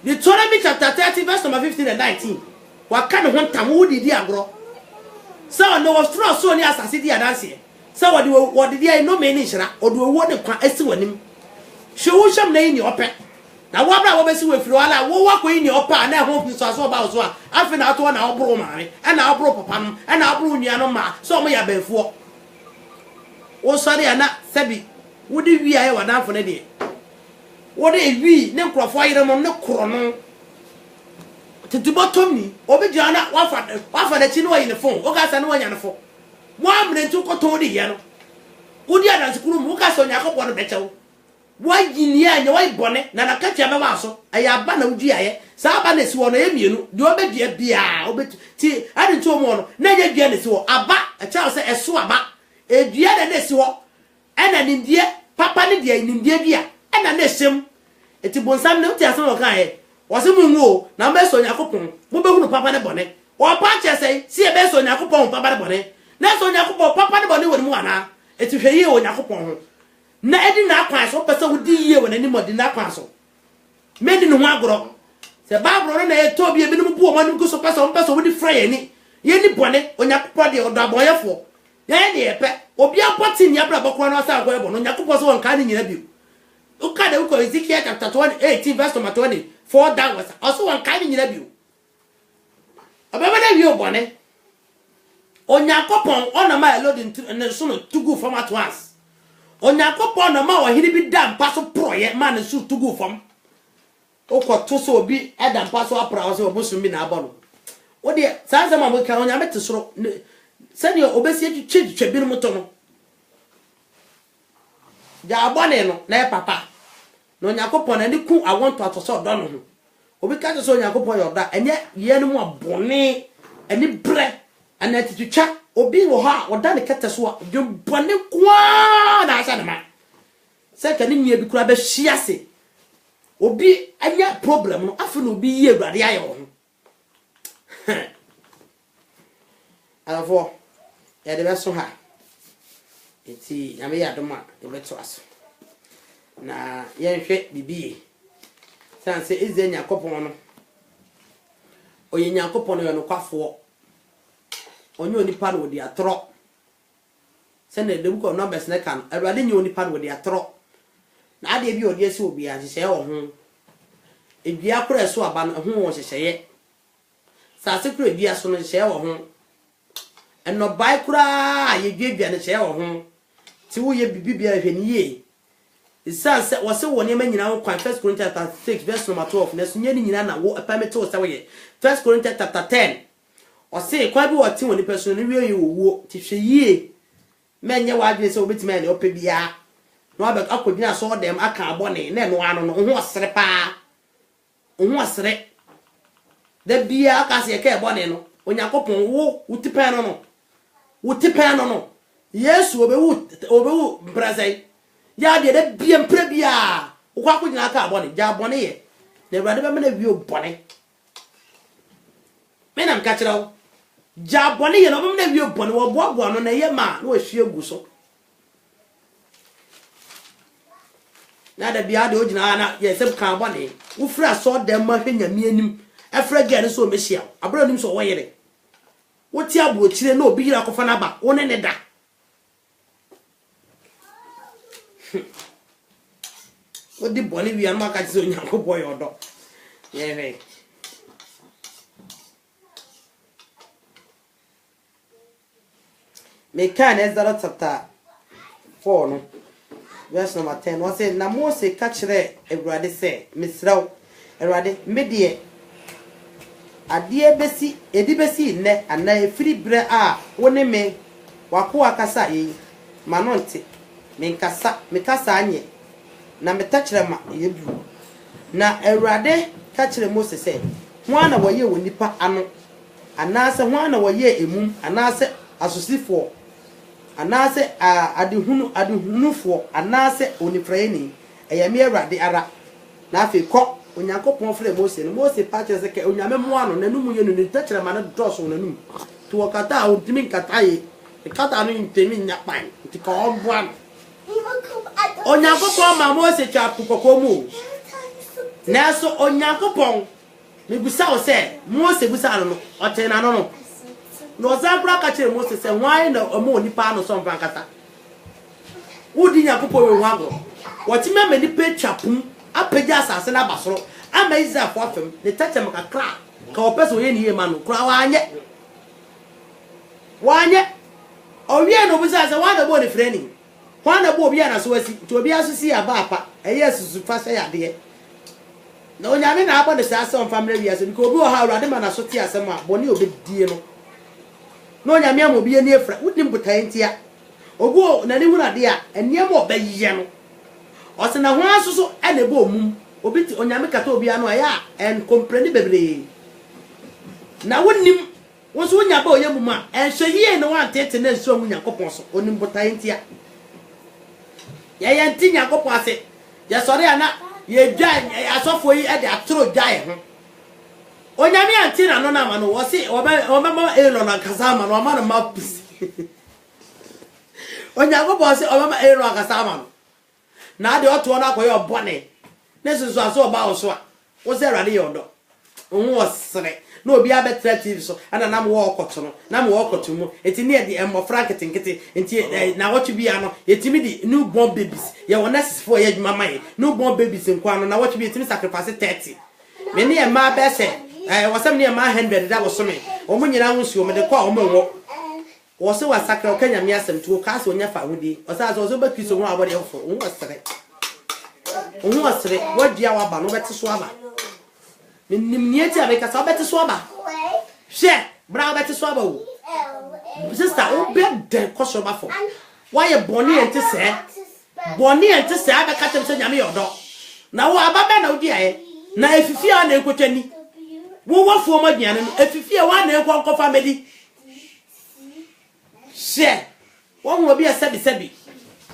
Deuteronomy chapter 30 verse number 15 and 19. Waka no ho ntam wo di agoro. So no was throw so ni asase di adanse. So what did I no me ni hira odo wo ne kwa asi wanim. Hwe wo hwam na yi ni ope. Na wo bra wo besi we firi wala wo wa ko yi ni opa na ho fi so aso ba so a afi na ato na obro maare e na obro papa no e na obro nua no ma so mo ya benfuo. Wo sori ana sabi wo di wi aye wadanfo ne de. What a we nem crofo ayere mom ne kro no titubotom ni obi diana wafa da chi no yi ne phone o ga sa no wanya ne phone mo amre ntu koto de ye no odi adanse kuru mu ka so Nyakopon no bechewo wa yini anya wa ibone na na katia be ba so aya ba na udi aye sa ba na si wo no ye mienu de obedua bia obeti ade ntu mo no na ye dua ne si wo aba a cha se eso aba edua de ne si wo ena nimdie papa ne de nimdie bia ena na ehyem eti bonsam ne uti asan okan he wose munwo na be so Nyakopon mo be hunu papa ne bone o pa che sei si e be so Nyakopon papa ne bone na so Nyakopon papa ne bone woni mu ana eti hwe yi o Nyakopon ho na edi na akwan so pese wo di yie woni mo di na akwan so medi no ho agoro se Bible na e to bi ebi no bu o manu ko so pese wo di frɛ ye ni bone o Nyakopon de odo aboyefo ye ne ye pe obi apoti ni abra bokwa no asa agoro no Nyakopon so won ka ni nyina bi uka de uko Ezekiel chapter 18 verse number 24 downwards also one kind nyina bio ababa na wi obone Onyankopon ona ma elodi ne so no tugu from at once Onyankopon na ma wo hiri bi da mpa so proye ma ne so tugu from okoto so obi eda mpa so apra so obosu mi na abono wo de sanza ma mo ka Onyamete soro sani obesi etwetwe bi no moto no ja abone no na papa no Nyakopon na ni ku awon to atoso do no ho obi ka so Nyakopon yoda enye ye no mu abone eni bre ana titutwa obi wo ha oda ne kete so a de bone kwa na asa ne ma se ka ni nua bi kura be hia se obi anya problem no afi no obi yi awurade aye wo ho alafo ya de be so ha eti ame ya doma e beto aso na yenhwe bibie sanse eze Nyakopon no oye Nyakopon no kwafo onye onipa no de atro se na dem ko numbers na kan awurade nye onipa no de atro na ade bi odi esi obi a hye wo ho edua kora so aba no ho wo hye sase kora edua so no hye wo ho eno bai kora ye dua no hye wo ho ti wo ye bibia hweniye isanse wose woni ma nyina wo kwan 1 Corinthians 6 verse number 12 na sunye ni nyina na wo permit wo se wo ye 1 Corinthians chapter 10 ose kwa bi wo ti woni person ni wie wo ti hwe yie menye wa adwene se obetime na opebia no abek akodina so dem aka abone na no ano no ho osere pa ho osere da bia aka se ke ebone no Onyankopon wo utipen no Yesu obewu brazai ya de da bia mpra bia wo akodina aka abone ja abone ye na Ewurade be me na wi obone me na mka kira wo ja abone ye no be me na wi obone wo boabo no na ye ma na wo hwie gu so na da bia de ogina na ye se kan abone wo fra so dem ma hwanyame anim afra gane so mehia abro nim so wo yere wo ti abo chire na obi yira kofa na ba wo ne da wo di boni wi an maka ti so Onyankopon yo do ye he me kan Ezra chapter 4 no verse number 10 was say na Mose ka kire Ewurade se misraw Ewurade medie adie besi edi besi ne ana efiri bre a woni me wako akasa yi manonte mekasa anye na metachire ma yebu na Ewurade ka kire Mose se hwana woye wonipa ano anase hwana woye emum anase asosifo anase adehunufo anase onifrani eyame Ewurade ara na afi ko Onyankopon frɛ Mose no Mose pa kyerɛ sɛ onyame mo ano nanum ye no ne tachire ma no droso nanum to wakata o ntimi nkata ye nkata no ntimi nyapan ntika omboan Onyankopon ma Mose twa kokoko mu na so Onyankopon me busa o sɛ Mose busa no o tena no no zabra ka kyerɛ Mose sɛ hwan na omo nipa no so mfa nkata wudi Nyankopon we hwago wɔtimi ama nipa twapum apeja asase na basoro ama Israel fo afem ne tacha makakra ka opeso ye ni ye ma no kra wanye owie no busa se wana bo ne freni wana bo obi ana so asi to obi asusi aba apa eye susu fa se ya de na onyame na abo ne sase on family wi ase ko obi o ha Awurade ma na so ti asem a boni obedie no na onyame am obi ani efra wudi mbutan ntia obi na ni hu na de a eniem obayiye no ose na ho asuso ene bo omum obi ti onyame kata obi ano aya en comprendre bebre na wonim wo so nya ba oyemum a enhweye ne wan tete na nso mu Nyankopon so onim botan ntia ya nti Nyankopon ase ya sori ana ye dwan asofo yi e de atoro dwan ho onyame anti na no na ma no wo se obama elo na kasa ma no ma no mapis Onyankopon se obama elo na kasa ma no na de oto na akoye obone na susu aso oba oso a wo se Awurade yodo ohun osere na obi abetra TV so ana na mo okoto no na mo okoto mu eti ne de emofra ketenkete enti na wotu bia no yetimi di newborn babies ye wona sisfo ye adwuma mai newborn babies nkwa no na wotu bi yetimi sacrifice 30 me ne ma be se wasam ne ma 100 da wo so me o mo nyina ho suo me de kwa o mo wo wo se wa sakra o kanya me asem tu ka se onya fa hodi o sa so ba kristo ho abode efo o ho asere wadua wa ba no beti so aba nim ti abeka sa beti so aba she bra beti so aba o sister o be de koso ba fo why boni ente se abeka tem se nyame yodo na wo aba be na odi aye na efifi a na ekotwani wo wafo ma diane no efifi a wa na ekon family she won obi asabi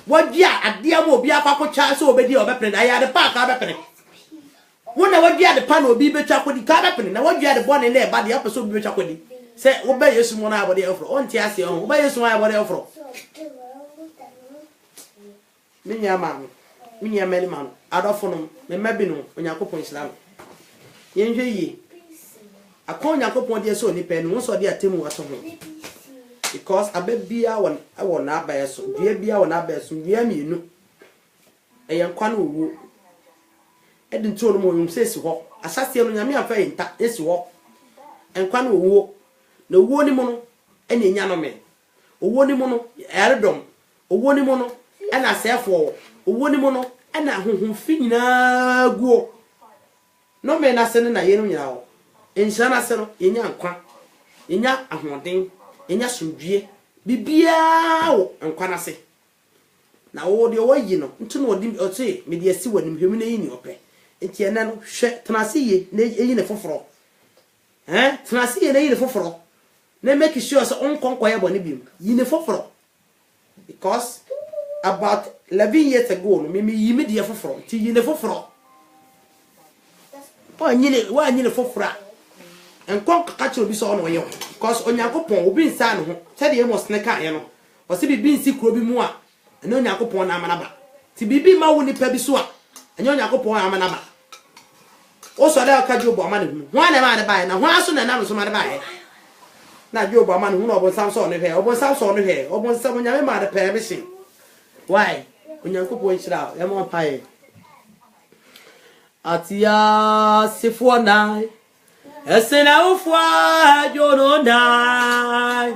wadua ade am obi akwakocha so obedi obepre na ya de park abepre wona wadua de pa na obi betwa kodi ka abepre na wadua de bone na e ba de apeso obi betwa kodi se wo ba Yesu mo na abode afro onti ase ho wo ba Yesu wa abode afro minya meli man adofo no me mabi no Onyankopon Islam yenhwe yi akon Onyankopon de so ni pe no so de atemu wato ho because ababia won na abayeso dua bia won abayeso dua mienu eyenkwa na owu edinto no mo yum sesi ho asase no nyame afa yinta esi ho enkwa na owu na owu ni mo no ene enya no me owu ni mo no eredom owu ni mo no ena sefo owu ni mo no ena honhom fi nyina guo no me na se na ye no nyina ho enhyira na se no yenya nkwa yenya ahoden enya sumdue bibia wo nkwa na se na wo de wo yi no ntu no odi o se me de asi wanim hwemi na yi ni ope enti ene no hwe tenase na yi ne foforo tenase ye na yi ne foforo na make sure so onkonko ye bone bim yi ne foforo because about 11 years ago no me yi me de foforo ti yi ne foforo wa nyine foforo enkonko ka che obi so no ye because onyankopon obi nsa no ho se de mo sneka ye no o se bibi nsi kuro bi mu a ene onyankopon na amanaba ti bibi ma wo nipa bi so a ene onyankopon amanaba o so da ka Job amane hu ho na ma de bae na ho aso na na so ma de bae na Job amane hu no obon Samson no he obon Samson no he obon Samson nyame ma de pe be sin why onyankopon hira ya mo pae atia sefo na esena ufwa jono na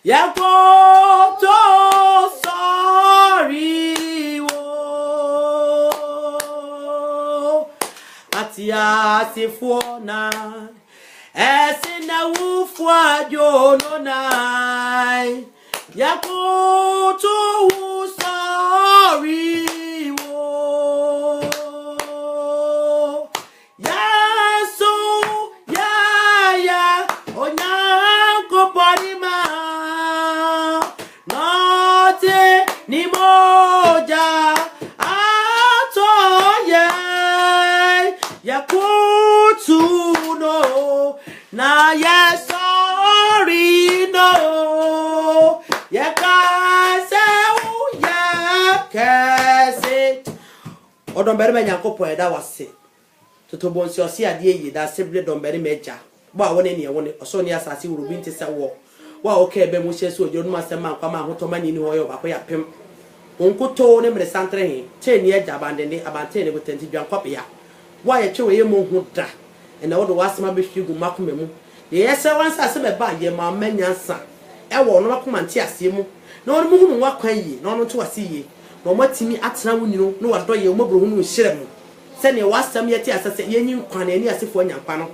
yako to sorry wo atia sefo na esena ufwa jono na yako to sorry na yes sorry no ya kase ya kase odombere menyankopon eda wase totobonsi osi ade yi da sebre dombere meja bo a woni ne woni oso ne asase wurubi ntese wo wa o ka ebe mu hyeso ojo no asema nkwa ma hotoma ni ho yo bako ya pem onkoto ne mre santre he che ne eja bandene abante ne botenti dwan kwapia wa ye che we mo hu da ena wo do wasema be hwigu makoma mu ye yese wansa se be ba ye ma manyansa e wo no makoma nti ase mu na wo mu hu mu wakwan yi na ono to wase yi na mo timi atena wo nyiro no wado ye mo bro hu no hyire mu se ne wasam ye ti asase ye nyi nkwan ani asefo nyankwa no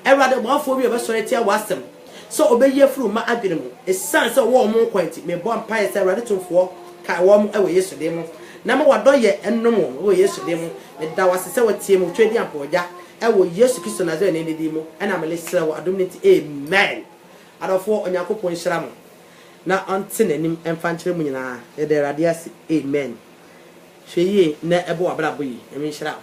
ewrade mo afo bi be so ye ti wasam so obeye furu ma adwene mu esan se wo mo nkwanti me bo ampa se ewrade tumfo ka wo mo ewe yesu de mu na mo wado ye ennom wo yesu de mu me da wase se watie mu twedi ampoja ewo Yesu Kristo Nazareth ne di mu ana mele sra wo adom nti amen adofo onyankopon hyira mo na ante nanim emfa nkyere mu nyina ye de radiasi amen hweye na ebo abrabo yi emi hyira